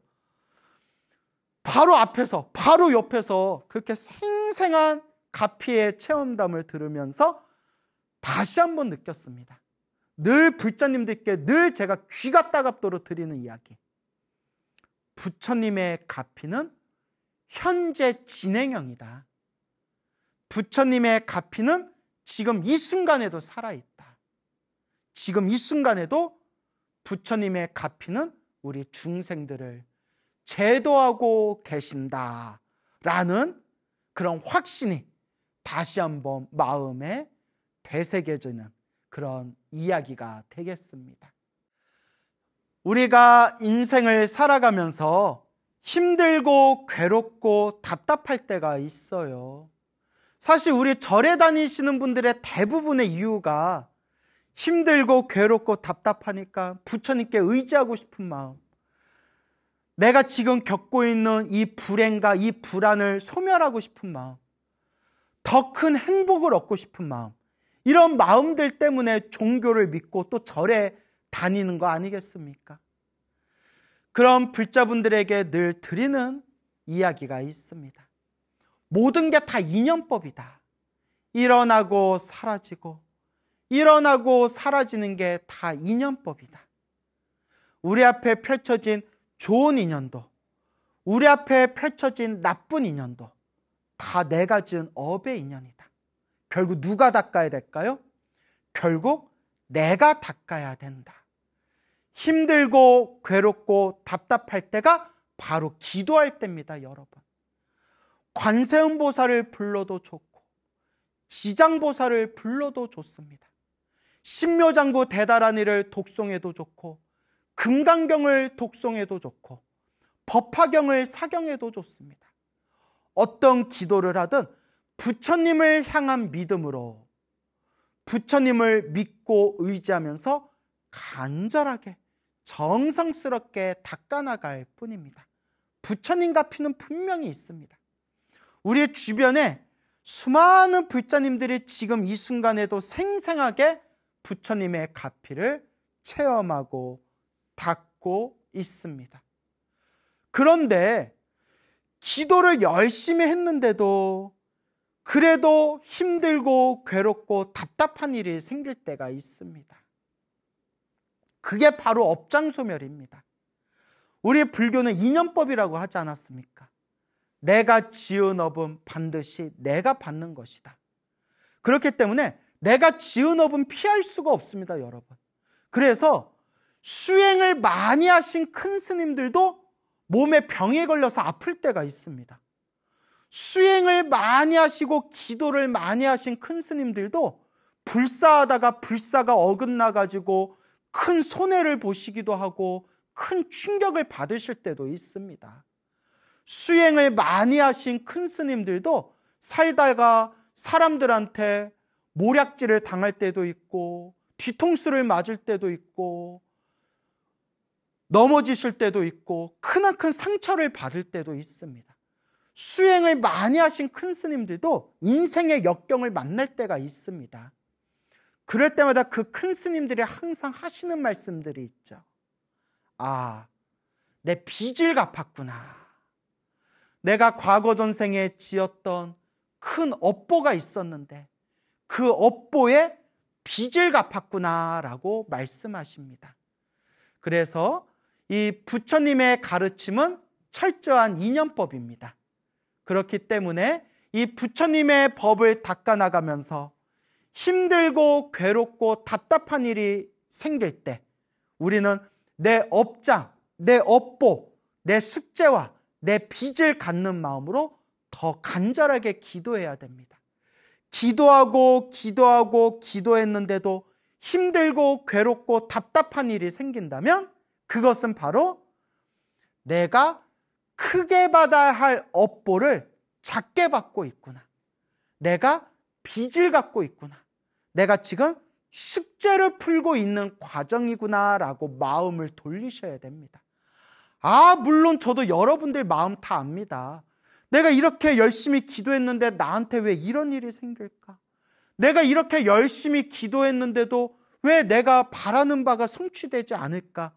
바로 앞에서, 바로 옆에서 그렇게 생생한 가피의 체험담을 들으면서 다시 한번 느꼈습니다. 늘 불자님들께 늘 제가 귀가 따갑도록 드리는 이야기. 부처님의 가피는 현재 진행형이다. 부처님의 가피는 지금 이 순간에도 살아있다. 지금 이 순간에도 부처님의 가피는 우리 중생들을 제도하고 계신다라는 그런 확신이 다시 한번 마음에 되새겨지는 그런 이야기가 되겠습니다. 우리가 인생을 살아가면서 힘들고 괴롭고 답답할 때가 있어요. 사실 우리 절에 다니시는 분들의 대부분의 이유가 힘들고 괴롭고 답답하니까 부처님께 의지하고 싶은 마음, 내가 지금 겪고 있는 이 불행과 이 불안을 소멸하고 싶은 마음, 더 큰 행복을 얻고 싶은 마음, 이런 마음들 때문에 종교를 믿고 또 절에 다니는 거 아니겠습니까? 그런 불자분들에게 늘 드리는 이야기가 있습니다. 모든 게 다 인연법이다. 일어나고 사라지고 일어나고 사라지는 게 다 인연법이다. 우리 앞에 펼쳐진 좋은 인연도, 우리 앞에 펼쳐진 나쁜 인연도 다 내가 지은 업의 인연이다. 결국 누가 닦아야 될까요? 결국 내가 닦아야 된다. 힘들고 괴롭고 답답할 때가 바로 기도할 때입니다, 여러분. 관세음보살을 불러도 좋고 지장보살을 불러도 좋습니다. 신묘장구 대다라니를 독송해도 좋고 금강경을 독송해도 좋고 법화경을 사경해도 좋습니다. 어떤 기도를 하든 부처님을 향한 믿음으로 부처님을 믿고 의지하면서 간절하게 정성스럽게 닦아나갈 뿐입니다. 부처님 가피는 분명히 있습니다. 우리 주변에 수많은 불자님들이 지금 이 순간에도 생생하게 부처님의 가피를 체험하고 닦고 있습니다. 그런데 기도를 열심히 했는데도 그래도 힘들고 괴롭고 답답한 일이 생길 때가 있습니다. 그게 바로 업장소멸입니다. 우리 불교는 인연법이라고 하지 않았습니까? 내가 지은 업은 반드시 내가 받는 것이다. 그렇기 때문에 내가 지은 업은 피할 수가 없습니다, 여러분. 그래서 수행을 많이 하신 큰 스님들도 몸에 병에 걸려서 아플 때가 있습니다. 수행을 많이 하시고 기도를 많이 하신 큰 스님들도 불사하다가 불사가 어긋나가지고 큰 손해를 보시기도 하고 큰 충격을 받으실 때도 있습니다. 수행을 많이 하신 큰 스님들도 살다가 사람들한테 모략질을 당할 때도 있고 뒤통수를 맞을 때도 있고 넘어지실 때도 있고 크나큰 상처를 받을 때도 있습니다. 수행을 많이 하신 큰 스님들도 인생의 역경을 만날 때가 있습니다. 그럴 때마다 그 큰 스님들이 항상 하시는 말씀들이 있죠. 내 빚을 갚았구나. 내가 과거 전생에 지었던 큰 업보가 있었는데 그 업보에 빚을 갚았구나라고 말씀하십니다. 그래서 이 부처님의 가르침은 철저한 인연법입니다. 그렇기 때문에 이 부처님의 법을 닦아나가면서 힘들고 괴롭고 답답한 일이 생길 때 우리는 내 업장, 내 업보, 내 숙제와 내 빚을 갖는 마음으로 더 간절하게 기도해야 됩니다. 기도하고 기도했는데도 힘들고 괴롭고 답답한 일이 생긴다면 그것은 바로 내가 크게 받아야 할 업보를 작게 받고 있구나. 내가 빚을 갖고 있구나. 내가 지금 숙제를 풀고 있는 과정이구나 라고 마음을 돌리셔야 됩니다. 물론 저도 여러분들 마음 다 압니다. 내가 이렇게 열심히 기도했는데 나한테 왜 이런 일이 생길까? 내가 이렇게 열심히 기도했는데도 왜 내가 바라는 바가 성취되지 않을까?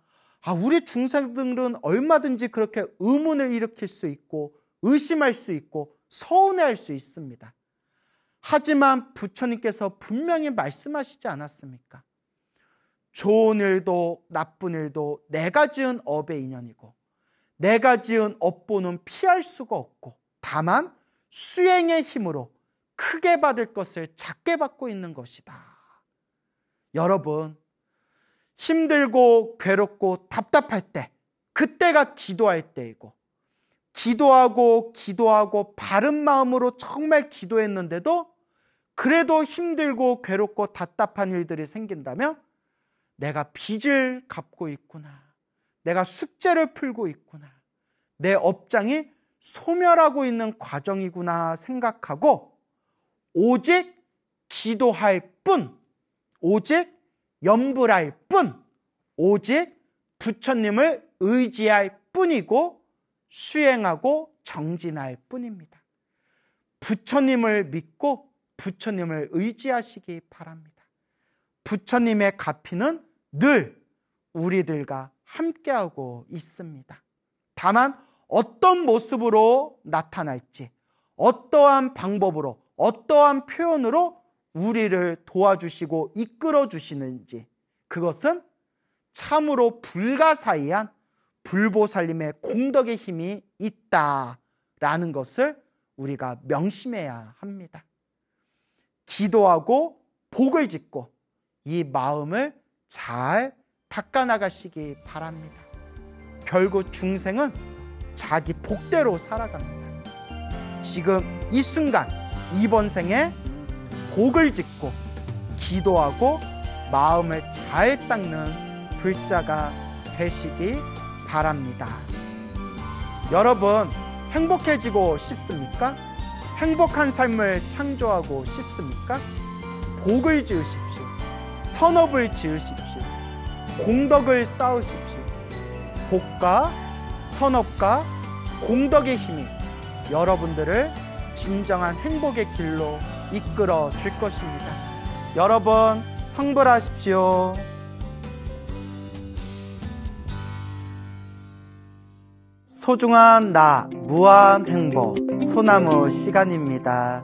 우리 중생들은 얼마든지 그렇게 의문을 일으킬 수 있고 의심할 수 있고 서운해할 수 있습니다. 하지만 부처님께서 분명히 말씀하시지 않았습니까? 좋은 일도 나쁜 일도 내가 지은 업의 인연이고 내가 지은 업보는 피할 수가 없고 다만 수행의 힘으로 크게 받을 것을 작게 받고 있는 것이다. 여러분, 힘들고 괴롭고 답답할 때 그때가 기도할 때이고 기도하고 바른 마음으로 정말 기도했는데도 그래도 힘들고 괴롭고 답답한 일들이 생긴다면 내가 빚을 갚고 있구나. 내가 숙제를 풀고 있구나. 내 업장이 소멸하고 있는 과정이구나 생각하고 오직 기도할 뿐, 오직 염불할 뿐, 오직 부처님을 의지할 뿐이고 수행하고 정진할 뿐입니다. 부처님을 믿고 부처님을 의지하시기 바랍니다. 부처님의 가피는 늘 우리들과 함께하고 있습니다. 다만 어떤 모습으로 나타날지, 어떠한 방법으로, 어떠한 표현으로 우리를 도와주시고 이끌어 주시는지 그것은 참으로 불가사의한 불보살님의 공덕의 힘이 있다라는 것을 우리가 명심해야 합니다. 기도하고 복을 짓고 이 마음을 잘 닦아나가시기 바랍니다. 결국 중생은 자기 복대로 살아갑니다. 지금 이 순간 이번 생에 복을 짓고 기도하고 마음을 잘 닦는 불자가 되시기 바랍니다. 여러분, 행복해지고 싶습니까? 행복한 삶을 창조하고 싶습니까? 복을 지으십시오. 선업을 지으십시오. 공덕을 쌓으십시오. 복과 선업과 공덕의 힘이 여러분들을 진정한 행복의 길로 이끌어 줄 것입니다. 여러분, 성불하십시오. 소중한 나 무한 행복 소나무 시간입니다.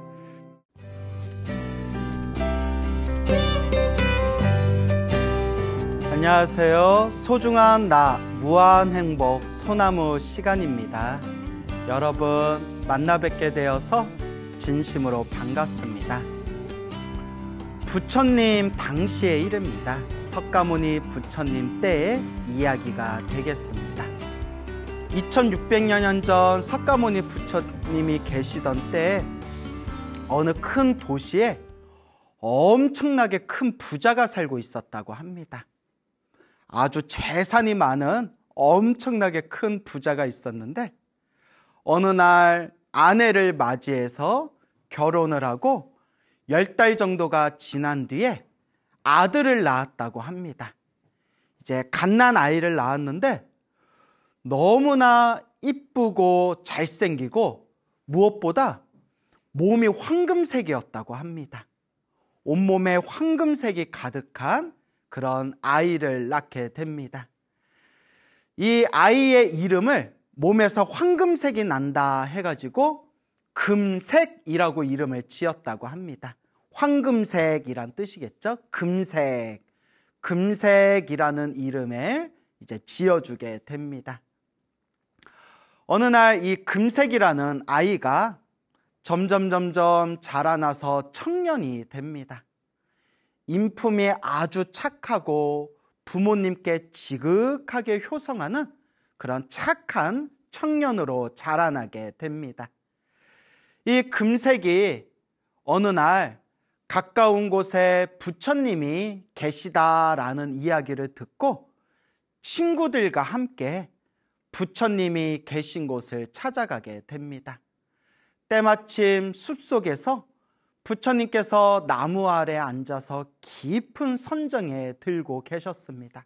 안녕하세요. 소중한 나 무한 행복 소나무 시간입니다. 여러분 만나 뵙게 되어서 진심으로 반갑습니다. 부처님 당시의 일입니다. 석가모니 부처님 때의 이야기가 되겠습니다. 2600여 년 전 석가모니 부처님이 계시던 때에 어느 큰 도시에 엄청나게 큰 부자가 살고 있었다고 합니다. 아주 재산이 많은 엄청나게 큰 부자가 있었는데 어느 날 아내를 맞이해서 결혼을 하고 10달 정도가 지난 뒤에 아들을 낳았다고 합니다. 이제 갓난 아이를 낳았는데 너무나 이쁘고 잘생기고 무엇보다 몸이 황금색이었다고 합니다. 온몸에 황금색이 가득한 그런 아이를 낳게 됩니다. 이 아이의 이름을 몸에서 황금색이 난다 해가지고 금색이라고 이름을 지었다고 합니다. 황금색이란 뜻이겠죠? 금색. 금색이라는 이름을 이제 지어주게 됩니다. 어느 날 이 금색이라는 아이가 점점 자라나서 청년이 됩니다. 인품이 아주 착하고 부모님께 지극하게 효성하는 그런 착한 청년으로 자라나게 됩니다. 이 금색이 어느 날 가까운 곳에 부처님이 계시다라는 이야기를 듣고 친구들과 함께 부처님이 계신 곳을 찾아가게 됩니다. 때마침 숲속에서 부처님께서 나무 아래 앉아서 깊은 선정에 들고 계셨습니다.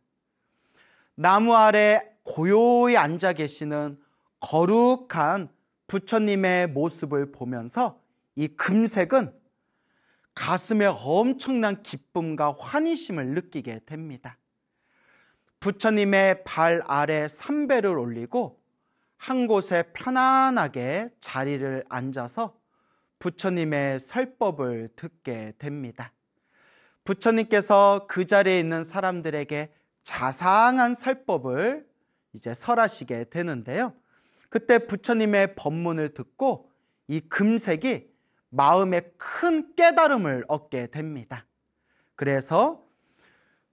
나무 아래 고요히 앉아 계시는 거룩한 부처님의 모습을 보면서 이 금색은 가슴에 엄청난 기쁨과 환희심을 느끼게 됩니다. 부처님의 발 아래 삼배를 올리고 한 곳에 편안하게 자리를 앉아서 부처님의 설법을 듣게 됩니다. 부처님께서 그 자리에 있는 사람들에게 자상한 설법을 이제 설하시게 되는데요. 그때 부처님의 법문을 듣고 이 금색이 마음에 큰 깨달음을 얻게 됩니다. 그래서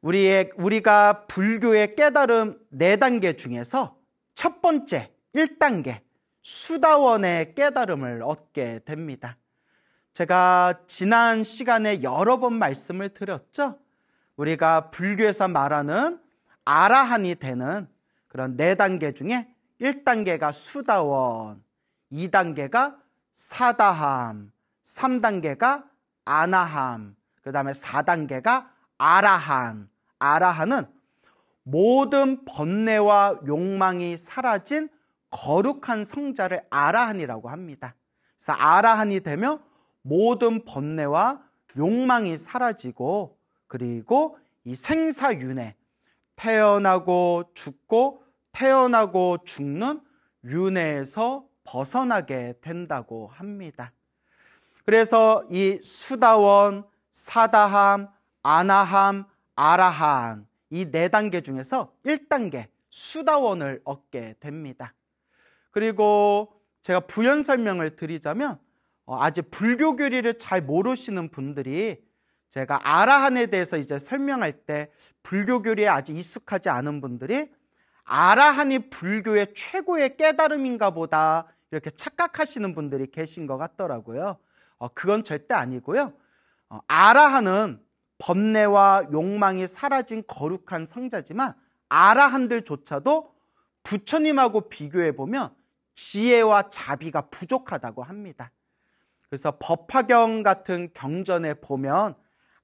우리가 불교의 깨달음 4단계 중에서 첫 번째 1단계 수다원의 깨달음을 얻게 됩니다. 제가 지난 시간에 여러 번 말씀을 드렸죠. 우리가 불교에서 말하는 아라한이 되는 그런 4단계 중에 1단계가 수다원, 2단계가 사다함, 3단계가 아나함, 그 다음에 4단계가 아라한. 아라한은 모든 번뇌와 욕망이 사라진 거룩한 성자를 아라한이라고 합니다. 그래서 아라한이 되면 모든 번뇌와 욕망이 사라지고, 그리고 이 생사윤회, 태어나고 죽고 태어나고 죽는 윤회에서 벗어나게 된다고 합니다. 그래서 이 수다원, 사다함, 아나함, 아라한 이 4단계 중에서 1단계 수다원을 얻게 됩니다. 그리고 제가 부연 설명을 드리자면 아직 불교 교리를 잘 모르시는 분들이 제가 아라한에 대해서 이제 설명할 때 불교 교리에 아직 익숙하지 않은 분들이 아라한이 불교의 최고의 깨달음인가 보다 이렇게 착각하시는 분들이 계신 것 같더라고요. 그건 절대 아니고요. 아라한은 번뇌와 욕망이 사라진 거룩한 성자지만 아라한들조차도 부처님하고 비교해보면 지혜와 자비가 부족하다고 합니다. 그래서 법화경 같은 경전에 보면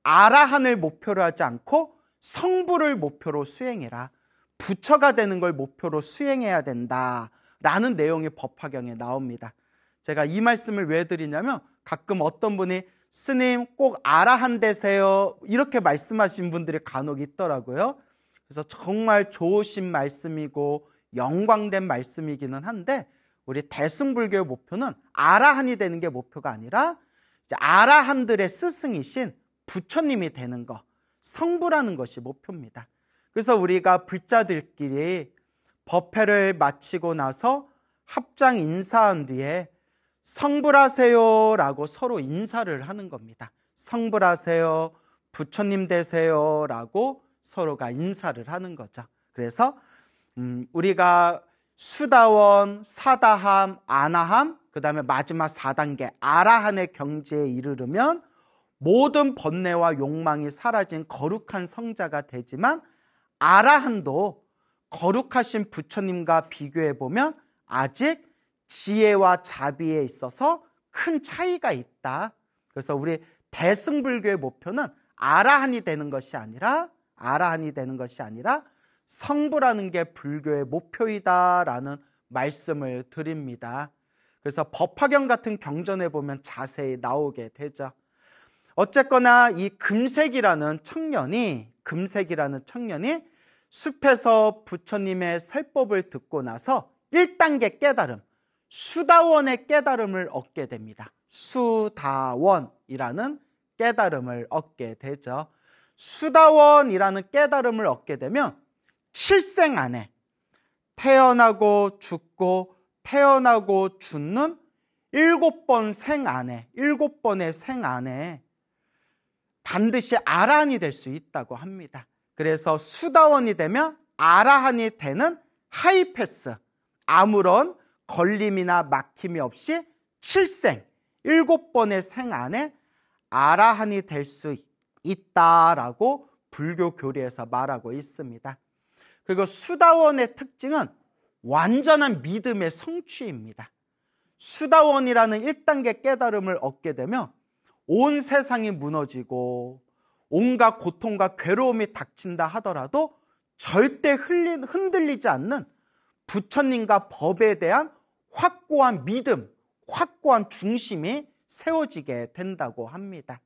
아라한을 목표로 하지 않고 성부를 목표로 수행해라. 부처가 되는 걸 목표로 수행해야 된다라는 내용이 법화경에 나옵니다. 제가 이 말씀을 왜 드리냐면 가끔 어떤 분이 스님 꼭 아라한 되세요 이렇게 말씀하신 분들이 간혹 있더라고요. 그래서 정말 좋으신 말씀이고 영광된 말씀이기는 한데 우리 대승불교의 목표는 아라한이 되는 게 목표가 아니라 이제 아라한들의 스승이신 부처님이 되는 것, 성부라는 것이 목표입니다. 그래서 우리가 불자들끼리 법회를 마치고 나서 합장 인사한 뒤에 성불하세요 라고 서로 인사를 하는 겁니다. 성불하세요, 부처님 되세요 라고 서로가 인사를 하는 거죠. 그래서 우리가 수다원, 사다함, 아나함, 그 다음에 마지막 4단계 아라한의 경지에 이르르면 모든 번뇌와 욕망이 사라진 거룩한 성자가 되지만 아라한도 거룩하신 부처님과 비교해보면 아직 지혜와 자비에 있어서 큰 차이가 있다. 그래서 우리 대승불교의 목표는 아라한이 되는 것이 아니라 성부라는 게 불교의 목표이다라는 말씀을 드립니다. 그래서 법화경 같은 경전에 보면 자세히 나오게 되죠. 어쨌거나 이 금색이라는 청년이 숲에서 부처님의 설법을 듣고 나서 1단계 깨달음, 수다원의 깨달음을 얻게 됩니다. 수다원이라는 깨달음을 얻게 되죠. 수다원이라는 깨달음을 얻게 되면 7생 안에 태어나고 죽고 태어나고 죽는 7번의 생 안에 반드시 아라한이 될 수 있다고 합니다. 그래서 수다원이 되면 아라한이 되는 하이패스, 아무런 걸림이나 막힘이 없이 7번의 생 안에 아라한이 될 수 있다라고 불교 교리에서 말하고 있습니다. 그리고 수다원의 특징은 완전한 믿음의 성취입니다. 수다원이라는 1단계 깨달음을 얻게 되면 온 세상이 무너지고 온갖 고통과 괴로움이 닥친다 하더라도 절대 흔들리지 않는 부처님과 법에 대한 확고한 믿음, 확고한 중심이 세워지게 된다고 합니다.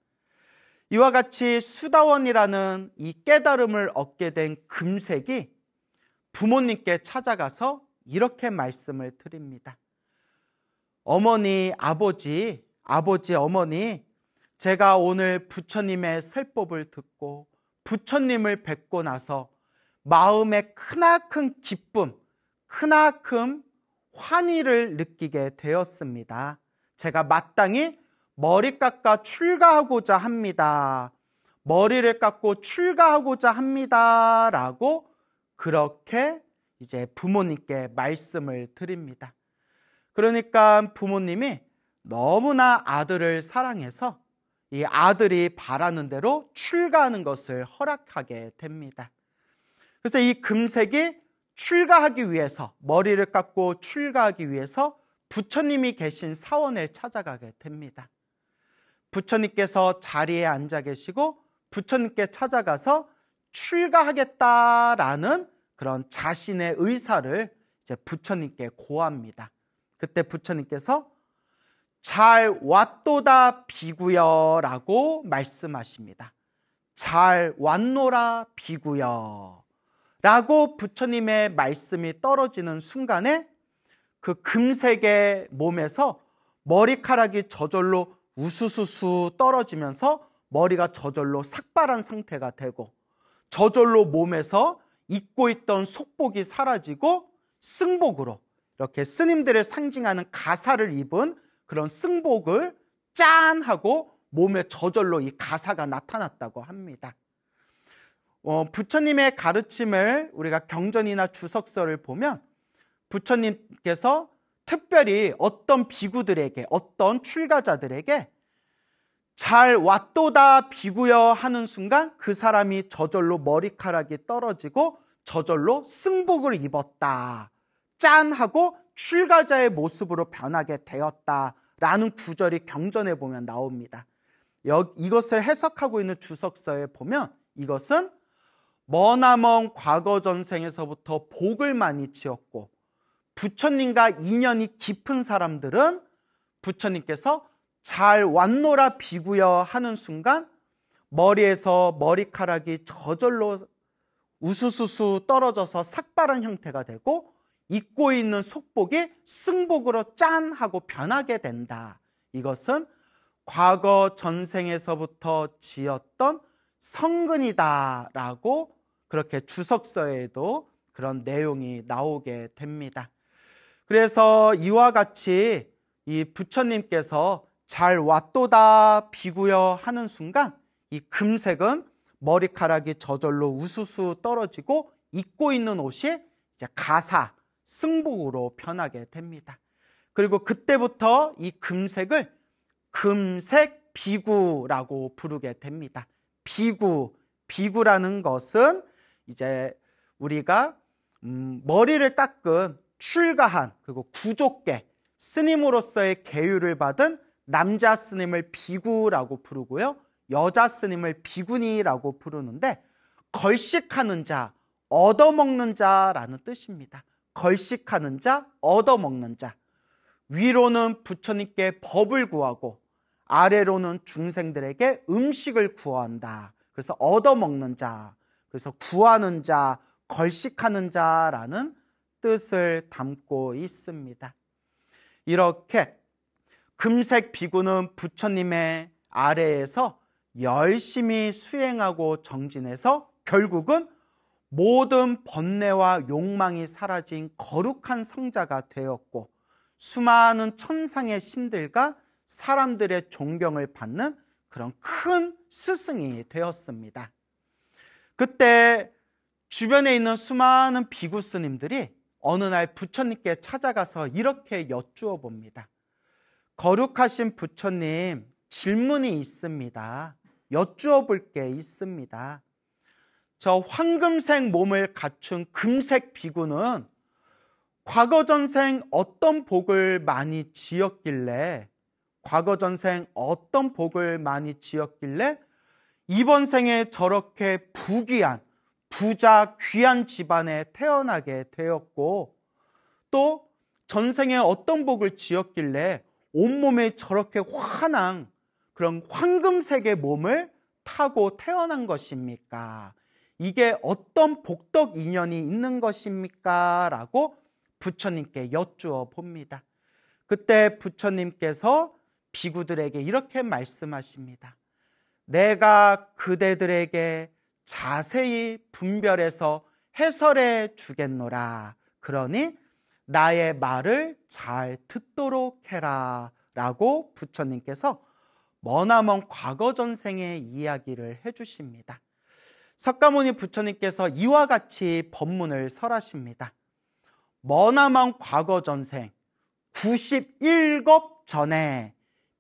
이와 같이 수다원이라는 이 깨달음을 얻게 된 금색이 부모님께 찾아가서 이렇게 말씀을 드립니다. 어머니, 아버지, 어머니, 제가 오늘 부처님의 설법을 듣고 부처님을 뵙고 나서 마음에 크나큰 기쁨, 크나큰 환희를 느끼게 되었습니다. 제가 마땅히 머리 깎아 출가하고자 합니다. 머리를 깎고 출가하고자 합니다. 라고 그렇게 이제 부모님께 말씀을 드립니다. 그러니까 부모님이 너무나 아들을 사랑해서 이 아들이 바라는 대로 출가하는 것을 허락하게 됩니다. 그래서 이 금색이 출가하기 위해서, 머리를 깎고 출가하기 위해서 부처님이 계신 사원을 찾아가게 됩니다. 부처님께서 자리에 앉아 계시고 부처님께 찾아가서 출가하겠다라는 그런 자신의 의사를 이제 부처님께 고합니다. 그때 부처님께서 잘 왔도다 비구여 라고 말씀하십니다. 잘 왔노라 비구여 라고 부처님의 말씀이 떨어지는 순간에 그 금색의 몸에서 머리카락이 저절로 우수수수 떨어지면서 머리가 저절로 삭발한 상태가 되고 저절로 몸에서 입고 있던 속복이 사라지고 승복으로 이렇게 스님들을 상징하는 가사를 입은 그런 승복을 짠 하고 몸에 저절로 이 가사가 나타났다고 합니다. 부처님의 가르침을 우리가 경전이나 주석서를 보면 부처님께서 특별히 어떤 비구들에게, 어떤 출가자들에게 잘 왔도다 비구여 하는 순간 그 사람이 저절로 머리카락이 떨어지고 저절로 승복을 입었다. 짠 하고 출가자의 모습으로 변하게 되었다라는 구절이 경전에 보면 나옵니다. 이것을 해석하고 있는 주석서에 보면 이것은 머나먼 과거 전생에서부터 복을 많이 지었고 부처님과 인연이 깊은 사람들은 부처님께서 잘 왔노라 비구여 하는 순간 머리에서 머리카락이 저절로 우수수수 떨어져서 삭발한 형태가 되고 입고 있는 속복이 승복으로 짠 하고 변하게 된다. 이것은 과거 전생에서부터 지었던 성근이다라고 그렇게 주석서에도 그런 내용이 나오게 됩니다. 그래서 이와 같이 이 부처님께서 잘 왔도다 비구여 하는 순간 이 금색은 머리카락이 저절로 우수수 떨어지고 입고 있는 옷이 이제 가사, 승복으로 변하게 됩니다. 그리고 그때부터 이 금색을 금색 비구라고 부르게 됩니다. 비구라는 것은 이제 우리가 머리를 깎은 출가한 그리고 구족계 스님으로서의 계율을 받은 남자 스님을 비구라고 부르고요. 여자 스님을 비구니라고 부르는데 걸식하는 자, 얻어먹는 자라는 뜻입니다. 걸식하는 자, 얻어먹는 자. 위로는 부처님께 법을 구하고 아래로는 중생들에게 음식을 구한다. 그래서 얻어먹는 자, 그래서 구하는 자, 걸식하는 자라는 뜻을 담고 있습니다. 이렇게 금색 비구는 부처님의 아래에서 열심히 수행하고 정진해서 결국은 모든 번뇌와 욕망이 사라진 거룩한 성자가 되었고 수많은 천상의 신들과 사람들의 존경을 받는 그런 큰 스승이 되었습니다. 그때 주변에 있는 수많은 비구 스님들이 어느 날 부처님께 찾아가서 이렇게 여쭈어 봅니다. 거룩하신 부처님, 질문이 있습니다. 여쭈어 볼 게 있습니다. 저 황금색 몸을 갖춘 금색 비구는 과거 전생 어떤 복을 많이 지었길래 이번 생에 저렇게 부귀한 부자 귀한 집안에 태어나게 되었고, 또 전생에 어떤 복을 지었길래 온몸에 저렇게 환한 그런 황금색의 몸을 타고 태어난 것입니까? 이게 어떤 복덕 인연이 있는 것입니까? 라고 부처님께 여쭈어 봅니다. 그때 부처님께서 비구들에게 이렇게 말씀하십니다. 내가 그대들에게 자세히 분별해서 해설해 주겠노라. 그러니 나의 말을 잘 듣도록 해라. 라고 부처님께서 머나먼 과거 전생의 이야기를 해주십니다. 석가모니 부처님께서 이와 같이 법문을 설하십니다. 머나먼 과거 전생 91겁 전에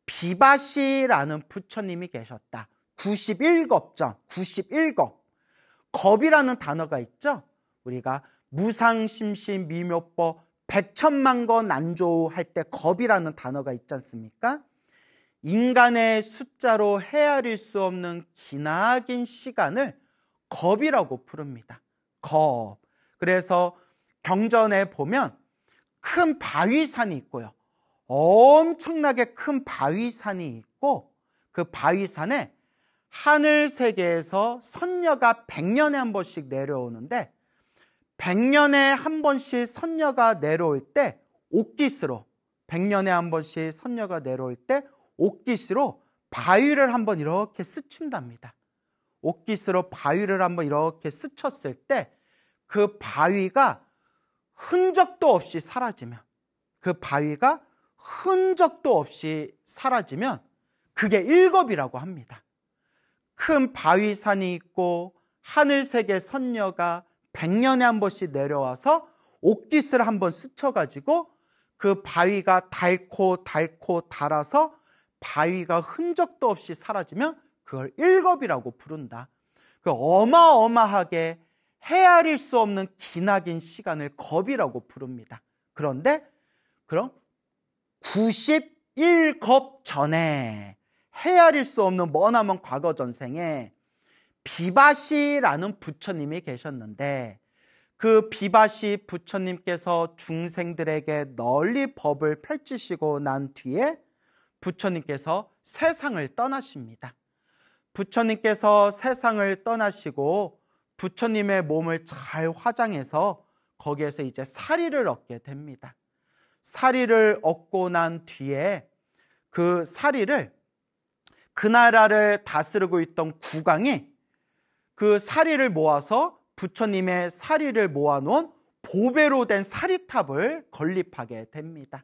비바시라는 부처님이 계셨다. 91겁 전, 91겁. 겁이라는 단어가 있죠. 우리가 무상심심 미묘법 백천만거 난조우 할 때 겁이라는 단어가 있지 않습니까? 인간의 숫자로 헤아릴 수 없는 기나긴 시간을 겁이라고 부릅니다. 겁. 그래서 경전에 보면 큰 바위산이 있고요. 엄청나게 큰 바위산이 있고, 그 바위산에 하늘 세계에서 선녀가 100년에 한 번씩 내려오는데, 100년에 한 번씩 선녀가 내려올 때 옥깃으로, 100년에 한 번씩 선녀가 내려올 때 옥깃으로 바위를 한번 이렇게 스친답니다. 옥깃으로 바위를 한번 이렇게 스쳤을 때 그 바위가 흔적도 없이 사라지면, 그게 일겁이라고 합니다. 큰 바위산이 있고 하늘색의 선녀가 100년에 한 번씩 내려와서 옥깃을 한번 스쳐가지고 그 바위가 닳고 닳아서 바위가 흔적도 없이 사라지면 그걸 일겁이라고 부른다. 그 어마어마하게 헤아릴 수 없는 기나긴 시간을 겁이라고 부릅니다. 그런데 그럼 91겁 전에 헤아릴 수 없는 머나먼 과거 전생에 비바시라는 부처님이 계셨는데, 그 비바시 부처님께서 중생들에게 널리 법을 펼치시고 난 뒤에 부처님께서 세상을 떠나십니다. 부처님께서 세상을 떠나시고 부처님의 몸을 잘 화장해서 거기에서 이제 사리를 얻게 됩니다. 사리를 얻고 난 뒤에 그 사리를, 그 나라를 다스리고 있던 국왕이 그 사리를 모아서 부처님의 사리를 모아놓은 보배로 된 사리탑을 건립하게 됩니다.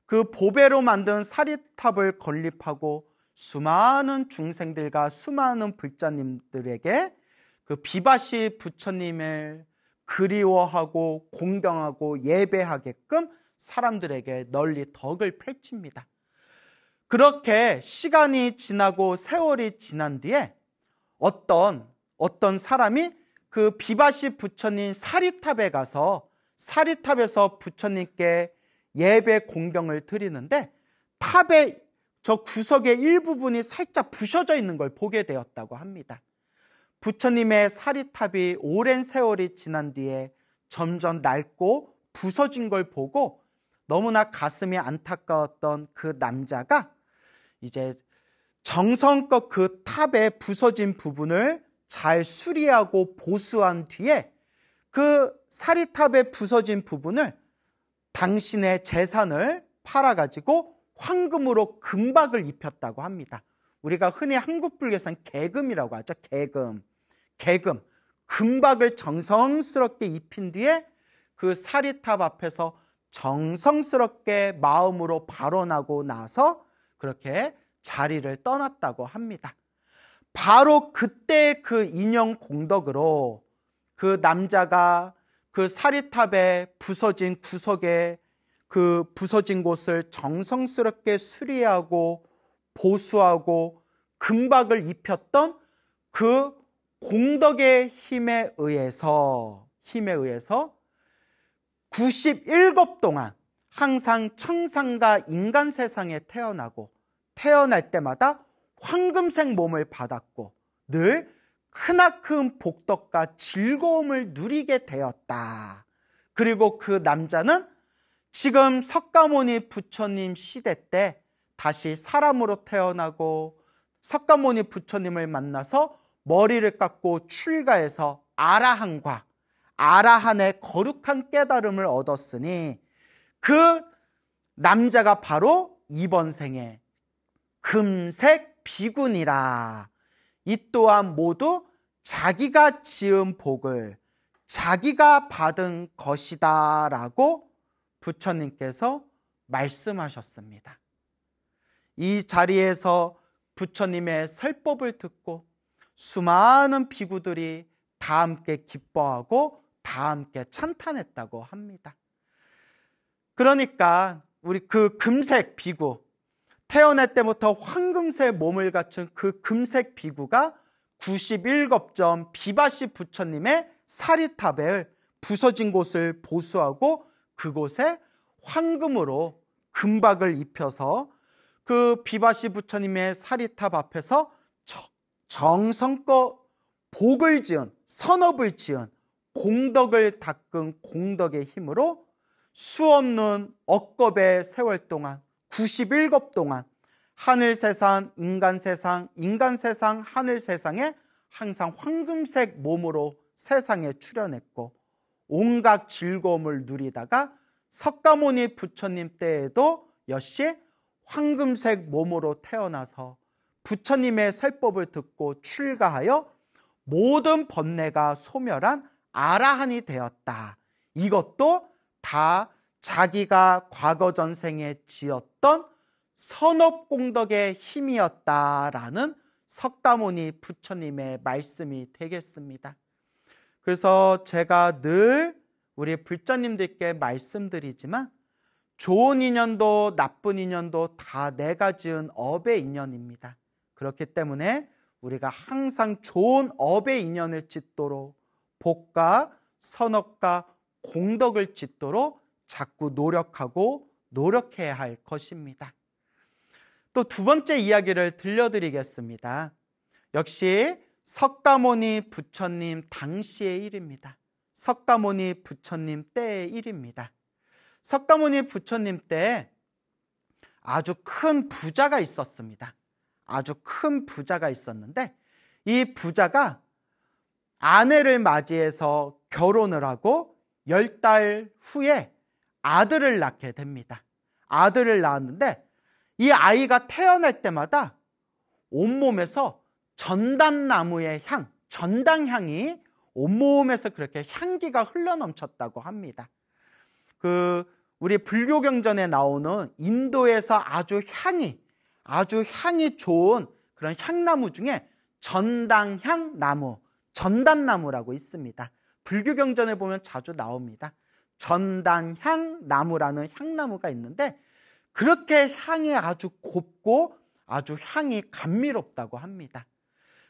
그 보배로 만든 사리탑을 건립하고 수많은 중생들과 수많은 불자님들에게 그 비바시 부처님을 그리워하고 공경하고 예배하게끔 사람들에게 널리 덕을 펼칩니다. 그렇게 시간이 지나고 세월이 지난 뒤에 어떤 사람이 그 비바시 부처님 사리탑에 가서 사리탑에서 부처님께 예배 공경을 드리는데 탑의 저 구석의 일부분이 살짝 부셔져 있는 걸 보게 되었다고 합니다. 부처님의 사리탑이 오랜 세월이 지난 뒤에 점점 낡고 부서진 걸 보고 너무나 가슴이 안타까웠던 그 남자가 이제 정성껏 그 탑의 부서진 부분을 잘 수리하고 보수한 뒤에 그 사리탑의 부서진 부분을 당신의 재산을 팔아가지고 황금으로 금박을 입혔다고 합니다. 우리가 흔히 한국 불교에서는 개금이라고 하죠. 개금. 금박을 정성스럽게 입힌 뒤에 그 사리탑 앞에서 정성스럽게 마음으로 발언하고 나서 그렇게 자리를 떠났다고 합니다. 바로 그때 그 인연 공덕으로 그 남자가 그 사리탑에 부서진 구석에 그 부서진 곳을 정성스럽게 수리하고 보수하고 금박을 입혔던 그 공덕의 힘에 의해서 97급 동안 항상 청상과 인간 세상에 태어나고 태어날 때마다 황금색 몸을 받았고 늘 크나큰 복덕과 즐거움을 누리게 되었다. 그리고 그 남자는 지금 석가모니 부처님 시대 때 다시 사람으로 태어나고 석가모니 부처님을 만나서 머리를 깎고 출가해서 아라한과 아라한의 거룩한 깨달음을 얻었으니 그 남자가 바로 이번 생에 금색 비군이라. 이 또한 모두 자기가 지은 복을 자기가 받은 것이다 라고 부처님께서 말씀하셨습니다. 이 자리에서 부처님의 설법을 듣고 수많은 비구들이 다 함께 기뻐하고 다 함께 찬탄했다고 합니다. 그러니까 우리 그 금색 비구, 태어날 때부터 황금색 몸을 갖춘 그 금색 비구가 91겁점 비바시 부처님의 사리탑을 부서진 곳을 보수하고 그곳에 황금으로 금박을 입혀서 그 비바시 부처님의 사리탑 앞에서 정성껏 복을 지은, 선업을 지은, 공덕을 닦은 공덕의 힘으로 수없는 억겁의 세월 동안 91겁 동안 하늘세상, 인간세상, 인간세상, 하늘세상에 항상 황금색 몸으로 세상에 출현했고 온갖 즐거움을 누리다가 석가모니 부처님 때에도 역시 황금색 몸으로 태어나서 부처님의 설법을 듣고 출가하여 모든 번뇌가 소멸한 아라한이 되었다. 이것도 다 자기가 과거 전생에 지었던 선업공덕의 힘이었다라는 석가모니 부처님의 말씀이 되겠습니다. 그래서 제가 늘 우리 불자님들께 말씀드리지만 좋은 인연도 나쁜 인연도 다 내가 지은 업의 인연입니다. 그렇기 때문에 우리가 항상 좋은 업의 인연을 짓도록 복과 선업과 공덕을 짓도록 자꾸 노력하고 노력해야 할 것입니다. 또 두 번째 이야기를 들려드리겠습니다. 역시 석가모니 부처님 당시의 일입니다. 석가모니 부처님 때의 일입니다. 석가모니 부처님 때 아주 큰 부자가 있었습니다. 아주 큰 부자가 있었는데 이 부자가 아내를 맞이해서 결혼을 하고 10달 후에 아들을 낳게 됩니다. 아들을 낳았는데 이 아이가 태어날 때마다 온몸에서 전단나무의 향, 전당향이 온몸에서 그렇게 향기가 흘러넘쳤다고 합니다. 우리 불교경전에 나오는 인도에서 아주 향이 좋은 그런 향나무 중에 전당향나무, 전단나무라고 있습니다. 불교경전에 보면 자주 나옵니다. 전당향나무라는 향나무가 있는데 그렇게 향이 아주 곱고 아주 향이 감미롭다고 합니다.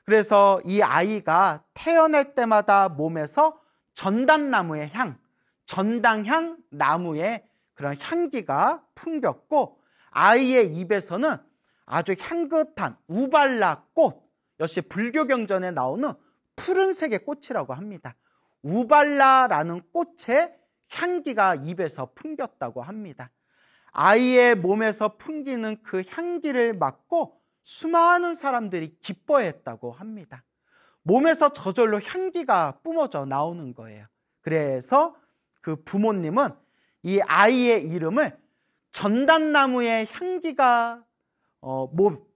그래서 이 아이가 태어날 때마다 몸에서 전단나무의 향, 전당향나무의 그런 향기가 풍겼고 아이의 입에서는 아주 향긋한 우발라 꽃, 역시 불교경전에 나오는 푸른색의 꽃이라고 합니다. 우발라라는 꽃의 향기가 입에서 풍겼다고 합니다. 아이의 몸에서 풍기는 그 향기를 맡고 수많은 사람들이 기뻐했다고 합니다. 몸에서 저절로 향기가 뿜어져 나오는 거예요. 그래서 그 부모님은 이 아이의 이름을 전단나무의 향기가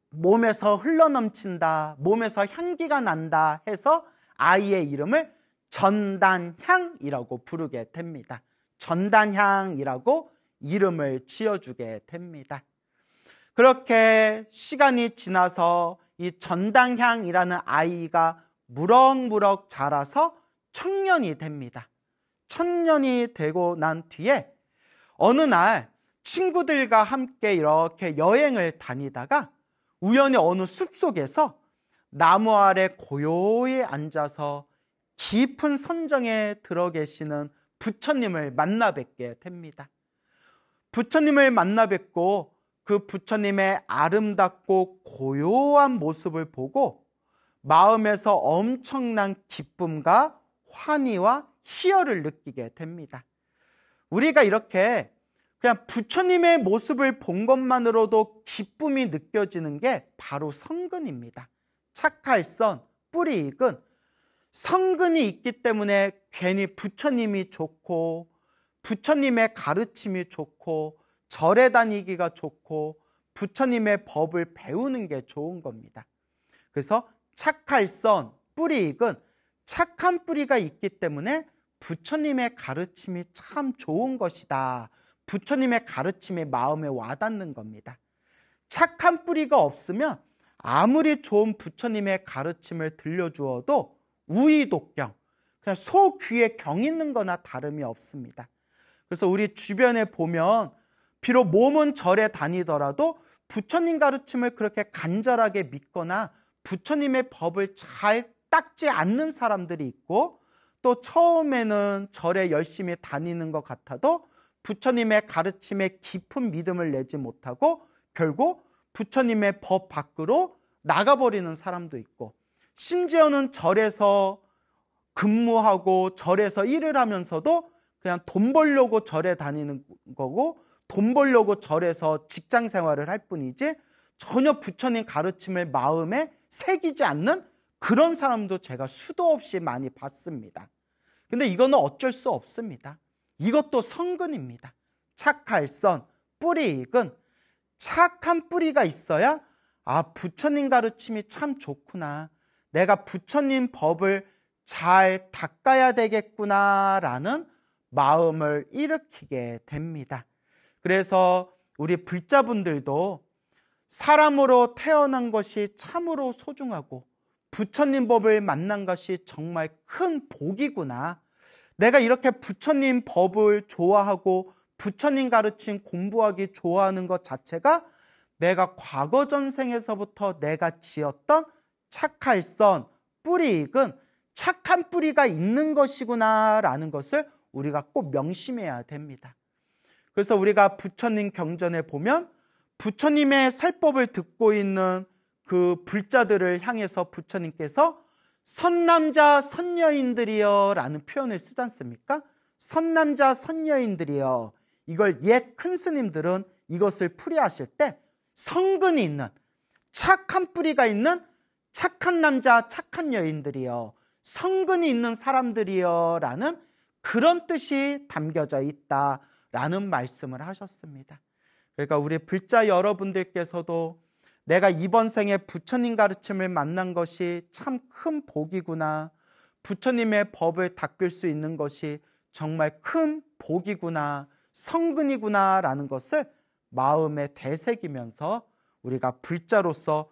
몸에서 흘러넘친다, 몸에서 향기가 난다 해서 아이의 이름을 전단향이라고 부르게 됩니다. 전단향이라고 이름을 지어주게 됩니다. 그렇게 시간이 지나서 이 전단향이라는 아이가 무럭무럭 자라서 청년이 됩니다. 청년이 되고 난 뒤에 어느 날 친구들과 함께 이렇게 여행을 다니다가 우연히 어느 숲속에서 나무 아래 고요히 앉아서 깊은 선정에 들어 계시는 부처님을 만나 뵙게 됩니다. 부처님을 만나 뵙고 그 부처님의 아름답고 고요한 모습을 보고 마음에서 엄청난 기쁨과 환희와 희열을 느끼게 됩니다. 우리가 이렇게 그냥 부처님의 모습을 본 것만으로도 기쁨이 느껴지는 게 바로 성근입니다. 착할선, 뿌리 익은 성근이 있기 때문에 괜히 부처님이 좋고 부처님의 가르침이 좋고 절에 다니기가 좋고 부처님의 법을 배우는 게 좋은 겁니다. 그래서 착할선, 뿌리 익은 착한 뿌리가 있기 때문에 부처님의 가르침이 참 좋은 것이다. 부처님의 가르침이 마음에 와닿는 겁니다. 착한 뿌리가 없으면 아무리 좋은 부처님의 가르침을 들려주어도 우의독경, 그냥 소 귀에 경 있는 거나 다름이 없습니다. 그래서 우리 주변에 보면 비록 몸은 절에 다니더라도 부처님 가르침을 그렇게 간절하게 믿거나 부처님의 법을 잘 닦지 않는 사람들이 있고, 또 처음에는 절에 열심히 다니는 것 같아도 부처님의 가르침에 깊은 믿음을 내지 못하고 결국 부처님의 법 밖으로 나가버리는 사람도 있고, 심지어는 절에서 근무하고 절에서 일을 하면서도 그냥 돈 벌려고 절에 다니는 거고 돈 벌려고 절에서 직장 생활을 할 뿐이지 전혀 부처님 가르침을 마음에 새기지 않는 그런 사람도 제가 수도 없이 많이 봤습니다. 근데 이거는 어쩔 수 없습니다. 이것도 성근입니다. 착할선, 뿌리 익은 착한 뿌리가 있어야 부처님 가르침이 참 좋구나. 내가 부처님 법을 잘 닦아야 되겠구나라는 마음을 일으키게 됩니다. 그래서 우리 불자분들도 사람으로 태어난 것이 참으로 소중하고 부처님 법을 만난 것이 정말 큰 복이구나. 내가 이렇게 부처님 법을 좋아하고 부처님 가르침 공부하기 좋아하는 것 자체가 내가 과거 전생에서부터 내가 지었던 착할선, 뿌리 익은 착한 뿌리가 있는 것이구나라는 것을 우리가 꼭 명심해야 됩니다. 그래서 우리가 부처님 경전에 보면 부처님의 설법을 듣고 있는 그 불자들을 향해서 부처님께서 선남자 선여인들이여 라는 표현을 쓰지 않습니까? 선남자 선여인들이여. 이걸 옛 큰 스님들은 이것을 풀이하실 때 성근이 있는 착한 뿌리가 있는 착한 남자 착한 여인들이여, 성근이 있는 사람들이여 라는 그런 뜻이 담겨져 있다라는 말씀을 하셨습니다. 그러니까 우리 불자 여러분들께서도 내가 이번 생에 부처님 가르침을 만난 것이 참 큰 복이구나, 부처님의 법을 닦을 수 있는 것이 정말 큰 복이구나, 성근이구나 라는 것을 마음에 되새기면서 우리가 불자로서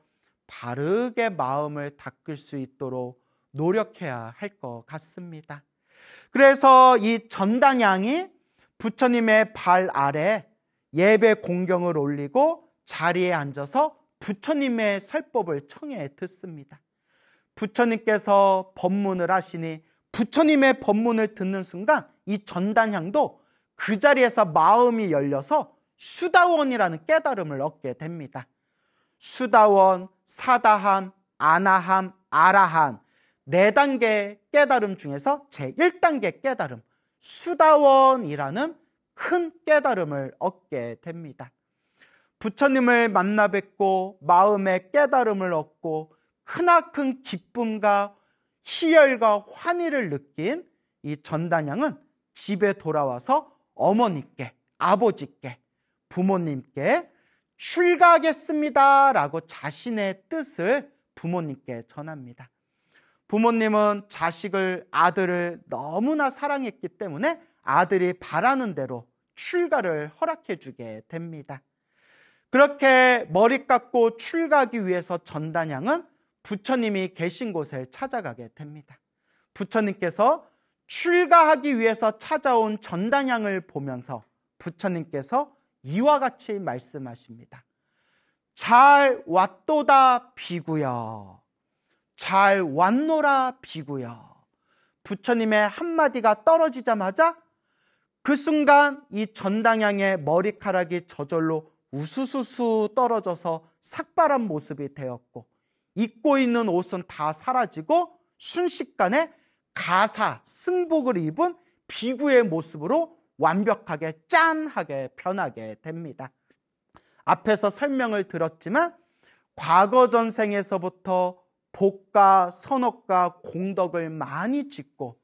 바르게 마음을 닦을 수 있도록 노력해야 할 것 같습니다. 그래서 이 전단양이 부처님의 발 아래 예배 공경을 올리고 자리에 앉아서 부처님의 설법을 청해 듣습니다. 부처님께서 법문을 하시니 부처님의 법문을 듣는 순간 이 전단향도 그 자리에서 마음이 열려서 수다원이라는 깨달음을 얻게 됩니다. 수다원, 사다함, 아나함, 아라한 4단계 깨달음 중에서 제1단계 깨달음, 수다원이라는 큰 깨달음을 얻게 됩니다. 부처님을 만나 뵙고 마음의 깨달음을 얻고 크나큰 기쁨과 희열과 환희를 느낀 이 전단양은 집에 돌아와서 어머니께, 아버지께, 부모님께 출가하겠습니다 라고 자신의 뜻을 부모님께 전합니다. 부모님은 아들을 너무나 사랑했기 때문에 아들이 바라는 대로 출가를 허락해 주게 됩니다. 그렇게 머리 깎고 출가하기 위해서 전단양은 부처님이 계신 곳에 찾아가게 됩니다. 부처님께서 출가하기 위해서 찾아온 전단양을 보면서 부처님께서 이와 같이 말씀하십니다. 잘 왔도다 비구여. 잘 왔노라 비구여. 부처님의 한마디가 떨어지자마자 그 순간 이 전단양의 머리카락이 저절로 우수수수 떨어져서 삭발한 모습이 되었고, 입고 있는 옷은 다 사라지고 순식간에 가사, 승복을 입은 비구의 모습으로 완벽하게 짠하게 변하게 됩니다. 앞에서 설명을 들었지만 과거 전생에서부터 복과 선업과 공덕을 많이 짓고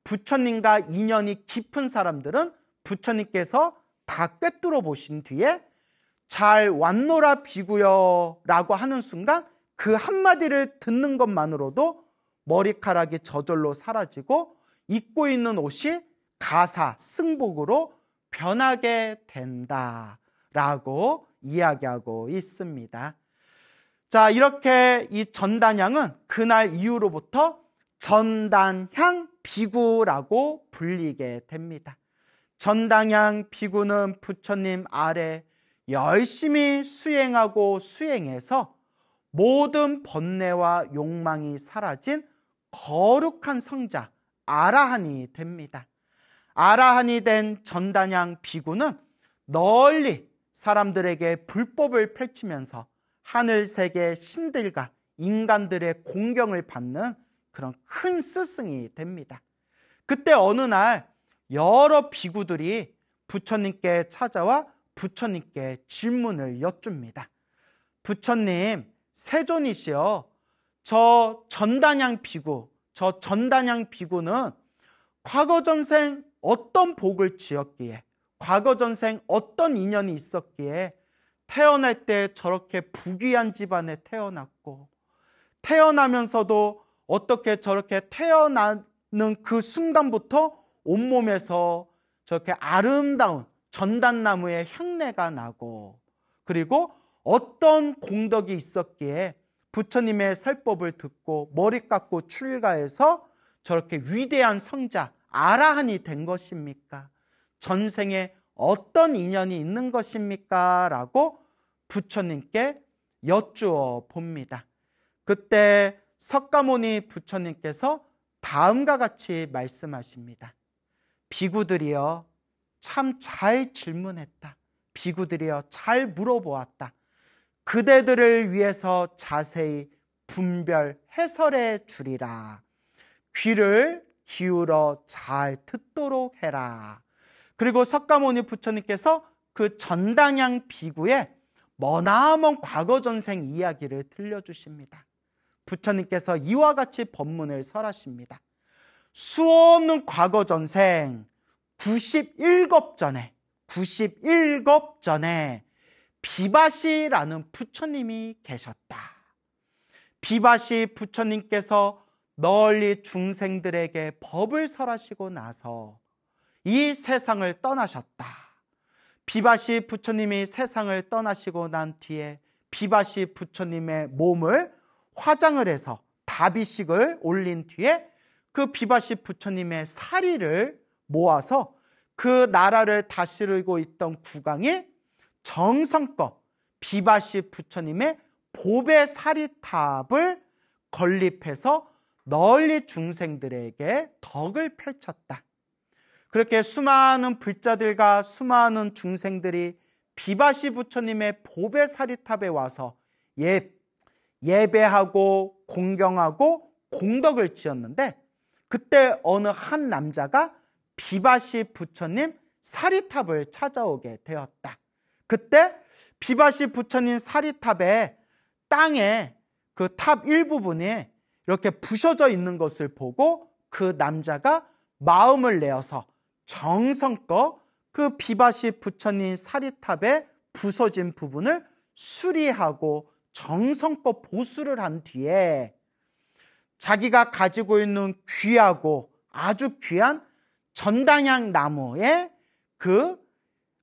부처님과 인연이 깊은 사람들은 부처님께서 다 꿰뚫어 보신 뒤에 잘 왔노라 비구여 라고 하는 순간 그 한마디를 듣는 것만으로도 머리카락이 저절로 사라지고 입고 있는 옷이 가사, 승복으로 변하게 된다라고 이야기하고 있습니다. 자, 이렇게 이 전단양은 그날 이후로부터 전단향 비구라고 불리게 됩니다. 전단향 비구는 부처님 아래 열심히 수행하고 수행해서 모든 번뇌와 욕망이 사라진 거룩한 성자 아라한이 됩니다. 아라한이 된 전단양 비구는 널리 사람들에게 불법을 펼치면서 하늘세계 신들과 인간들의 공경을 받는 그런 큰 스승이 됩니다. 그때 어느 날 여러 비구들이 부처님께 찾아와 부처님께 질문을 여쭙니다. 부처님, 세존이시여, 저 전단양 비구는 과거 전생 어떤 복을 지었기에, 과거 전생 어떤 인연이 있었기에 태어날 때 저렇게 부귀한 집안에 태어났고, 태어나면서도 어떻게 저렇게 태어나는 그 순간부터 온몸에서 저렇게 아름다운 전단나무의 향내가 나고, 그리고 어떤 공덕이 있었기에 부처님의 설법을 듣고 머리 깎고 출가해서 저렇게 위대한 성자 아라한이 된 것입니까? 전생에 어떤 인연이 있는 것입니까? 라고 부처님께 여쭈어 봅니다. 그때 석가모니 부처님께서 다음과 같이 말씀하십니다. 비구들이여, 참 잘 질문했다. 비구들이여, 잘 물어보았다. 그대들을 위해서 자세히 분별 해설해 주리라. 귀를 기울여 잘 듣도록 해라. 그리고 석가모니 부처님께서 그 전단양 비구의 머나먼 과거 전생 이야기를 들려주십니다. 부처님께서 이와 같이 법문을 설하십니다. 수없는 과거 전생 97겁 전에 비바시라는 부처님이 계셨다. 비바시 부처님께서 널리 중생들에게 법을 설하시고 나서 이 세상을 떠나셨다. 비바시 부처님이 세상을 떠나시고 난 뒤에 비바시 부처님의 몸을 화장을 해서 다비식을 올린 뒤에 그 비바시 부처님의 사리를 모아서 그 나라를 다스리고 있던 국왕이 정성껏 비바시 부처님의 보배 사리탑을 건립해서 널리 중생들에게 덕을 펼쳤다. 그렇게 수많은 불자들과 수많은 중생들이 비바시 부처님의 보배 사리탑에 와서 예배하고 공경하고 공덕을 지었는데, 그때 어느 한 남자가 비바시 부처님 사리탑을 찾아오게 되었다. 그때 비바시 부처님 사리탑의 땅에 그 탑 일부분이 이렇게 부셔져 있는 것을 보고 그 남자가 마음을 내어서 정성껏 그 비바시 부처님 사리탑의 부서진 부분을 수리하고 정성껏 보수를 한 뒤에 자기가 가지고 있는 귀하고 아주 귀한 전당향 나무의 그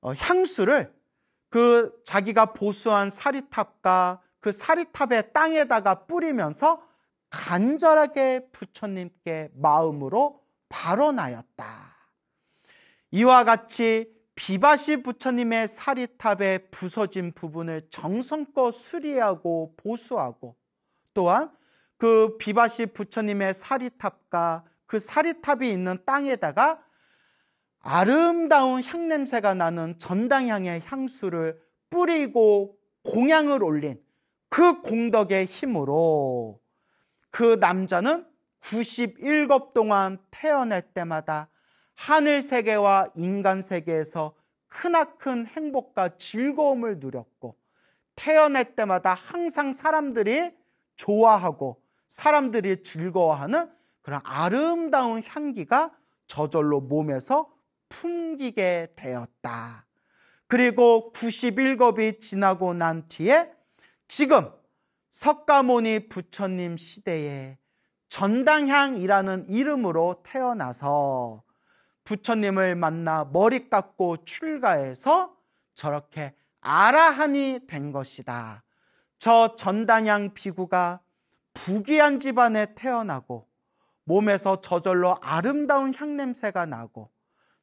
향수를 자기가 보수한 사리탑과 그 사리탑의 땅에다가 뿌리면서 간절하게 부처님께 마음으로 발언하였다. 이와 같이 비바시 부처님의 사리탑의 부서진 부분을 정성껏 수리하고 보수하고, 또한 그 비바시 부처님의 사리탑과 그 사리탑이 있는 땅에다가 아름다운 향냄새가 나는 전당향의 향수를 뿌리고 공양을 올린 그 공덕의 힘으로 그 남자는 97 동안 태어날 때마다 하늘 세계와 인간 세계에서 크나큰 행복과 즐거움을 누렸고, 태어날 때마다 항상 사람들이 좋아하고 사람들이 즐거워하는 그런 아름다운 향기가 저절로 몸에서 풍기게 되었다. 그리고 97겁이 지나고 난 뒤에 지금 석가모니 부처님 시대에 전당향이라는 이름으로 태어나서 부처님을 만나 머리 깎고 출가해서 저렇게 아라한이 된 것이다. 저 전당향 비구가 부귀한 집안에 태어나고 몸에서 저절로 아름다운 향냄새가 나고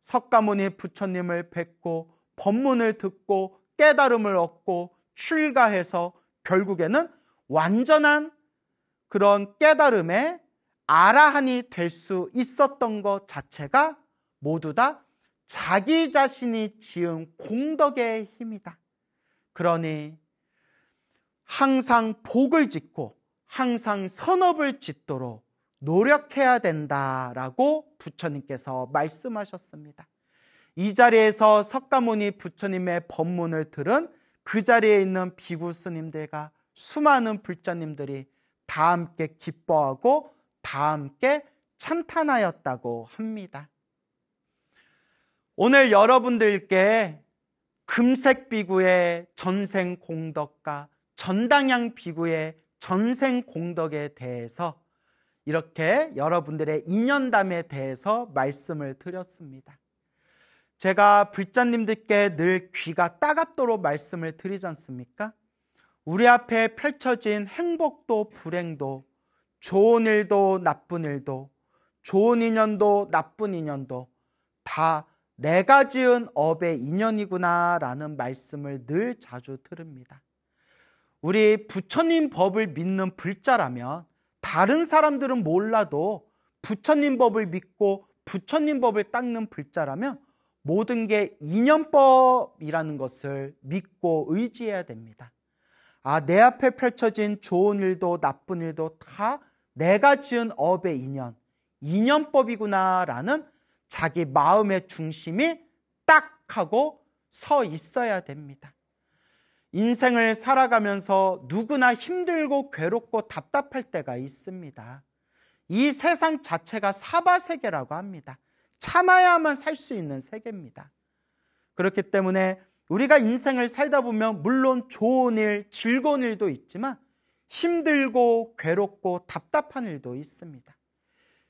석가모니 부처님을 뵙고 법문을 듣고 깨달음을 얻고 출가해서 결국에는 완전한 그런 깨달음의 아라한이 될 수 있었던 것 자체가 모두 다 자기 자신이 지은 공덕의 힘이다. 그러니 항상 복을 짓고 항상 선업을 짓도록 노력해야 된다라고 부처님께서 말씀하셨습니다. 이 자리에서 석가모니 부처님의 법문을 들은 그 자리에 있는 비구 스님들과 수많은 불자님들이 다 함께 기뻐하고 다 함께 찬탄하였다고 합니다. 오늘 여러분들께 금색 비구의 전생 공덕과 전당향 비구의 전생 공덕에 대해서 이렇게 여러분들의 인연담에 대해서 말씀을 드렸습니다. 제가 불자님들께 늘 귀가 따갑도록 말씀을 드리지 않습니까? 우리 앞에 펼쳐진 행복도 불행도, 좋은 일도 나쁜 일도, 좋은 인연도 나쁜 인연도 다 내가 지은 업의 인연이구나 라는 말씀을 늘 자주 들읍니다. 우리 부처님 법을 믿는 불자라면 다른 사람들은 몰라도 부처님 법을 믿고 부처님 법을 닦는 불자라면 모든 게 인연법이라는 것을 믿고 의지해야 됩니다. 내 앞에 펼쳐진 좋은 일도 나쁜 일도 다 내가 지은 업의 인연, 인연법이구나라는 자기 마음의 중심이 딱 하고 서 있어야 됩니다. 인생을 살아가면서 누구나 힘들고 괴롭고 답답할 때가 있습니다. 이 세상 자체가 사바세계라고 합니다. 참아야만 살 수 있는 세계입니다. 그렇기 때문에 우리가 인생을 살다 보면 물론 좋은 일, 즐거운 일도 있지만 힘들고 괴롭고 답답한 일도 있습니다.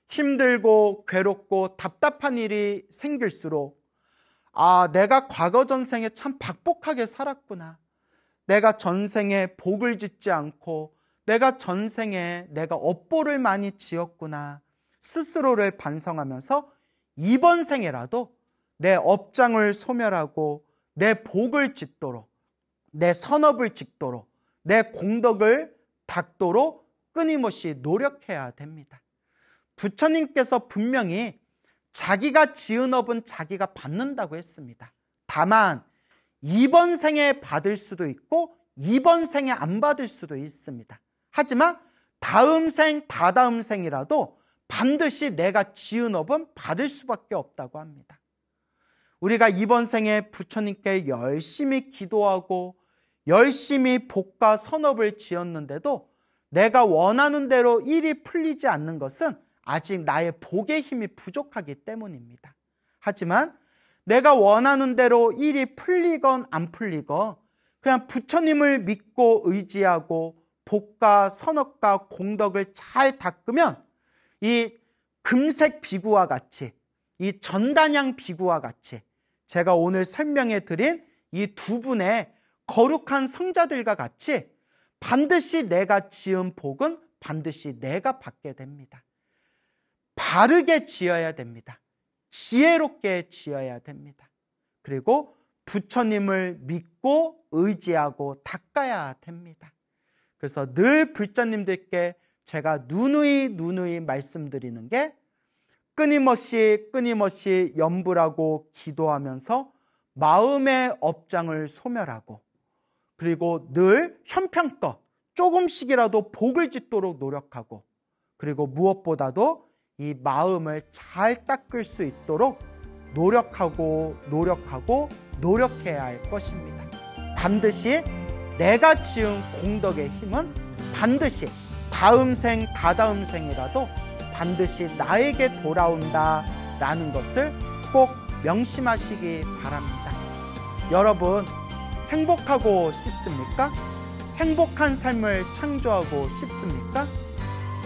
힘들고 괴롭고 답답한 일이 생길수록 내가 과거 전생에 참 박복하게 살았구나. 내가 전생에 복을 짓지 않고 내가 전생에 내가 업보를 많이 지었구나. 스스로를 반성하면서 이번 생에라도 내 업장을 소멸하고 내 복을 짓도록, 내 선업을 짓도록, 내 공덕을 닦도록 끊임없이 노력해야 됩니다. 부처님께서 분명히 자기가 지은 업은 자기가 받는다고 했습니다. 다만 이번 생에 받을 수도 있고 이번 생에 안 받을 수도 있습니다. 하지만 다음 생, 다다음 생이라도 반드시 내가 지은 업은 받을 수밖에 없다고 합니다. 우리가 이번 생에 부처님께 열심히 기도하고 열심히 복과 선업을 지었는데도 내가 원하는 대로 일이 풀리지 않는 것은 아직 나의 복의 힘이 부족하기 때문입니다. 하지만 내가 원하는 대로 일이 풀리건 안 풀리건 그냥 부처님을 믿고 의지하고 복과 선업과 공덕을 잘 닦으면 이 금색 비구와 같이 이 전단양 비구와 같이 제가 오늘 설명해 드린 이 두 분의 거룩한 성자들과 같이 반드시 내가 지은 복은 반드시 내가 받게 됩니다. 바르게 지어야 됩니다. 지혜롭게 지어야 됩니다. 그리고 부처님을 믿고 의지하고 닦아야 됩니다. 그래서 늘 불자님들께 제가 누누이 말씀드리는 게 끊임없이 염불하고 기도하면서 마음의 업장을 소멸하고 그리고 늘 형편껏 조금씩이라도 복을 짓도록 노력하고 그리고 무엇보다도 이 마음을 잘 닦을 수 있도록 노력해야 할 것입니다. 반드시 내가 지은 공덕의 힘은 반드시 다음 생, 다다음 생이라도 반드시 나에게 돌아온다라는 것을 꼭 명심하시기 바랍니다. 여러분, 행복하고 싶습니까? 행복한 삶을 창조하고 싶습니까?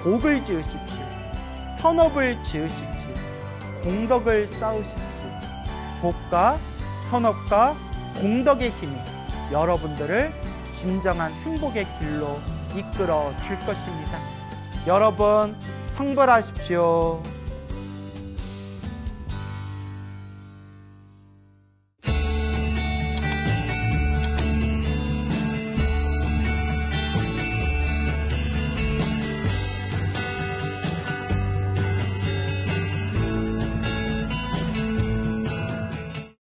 복을 지으십시오. 선업을 지으십시오. 공덕을 쌓으십시오. 복과 선업과 공덕의 힘이 여러분들을 진정한 행복의 길로 이끌어 줄 것입니다. 여러분, 성불하십시오.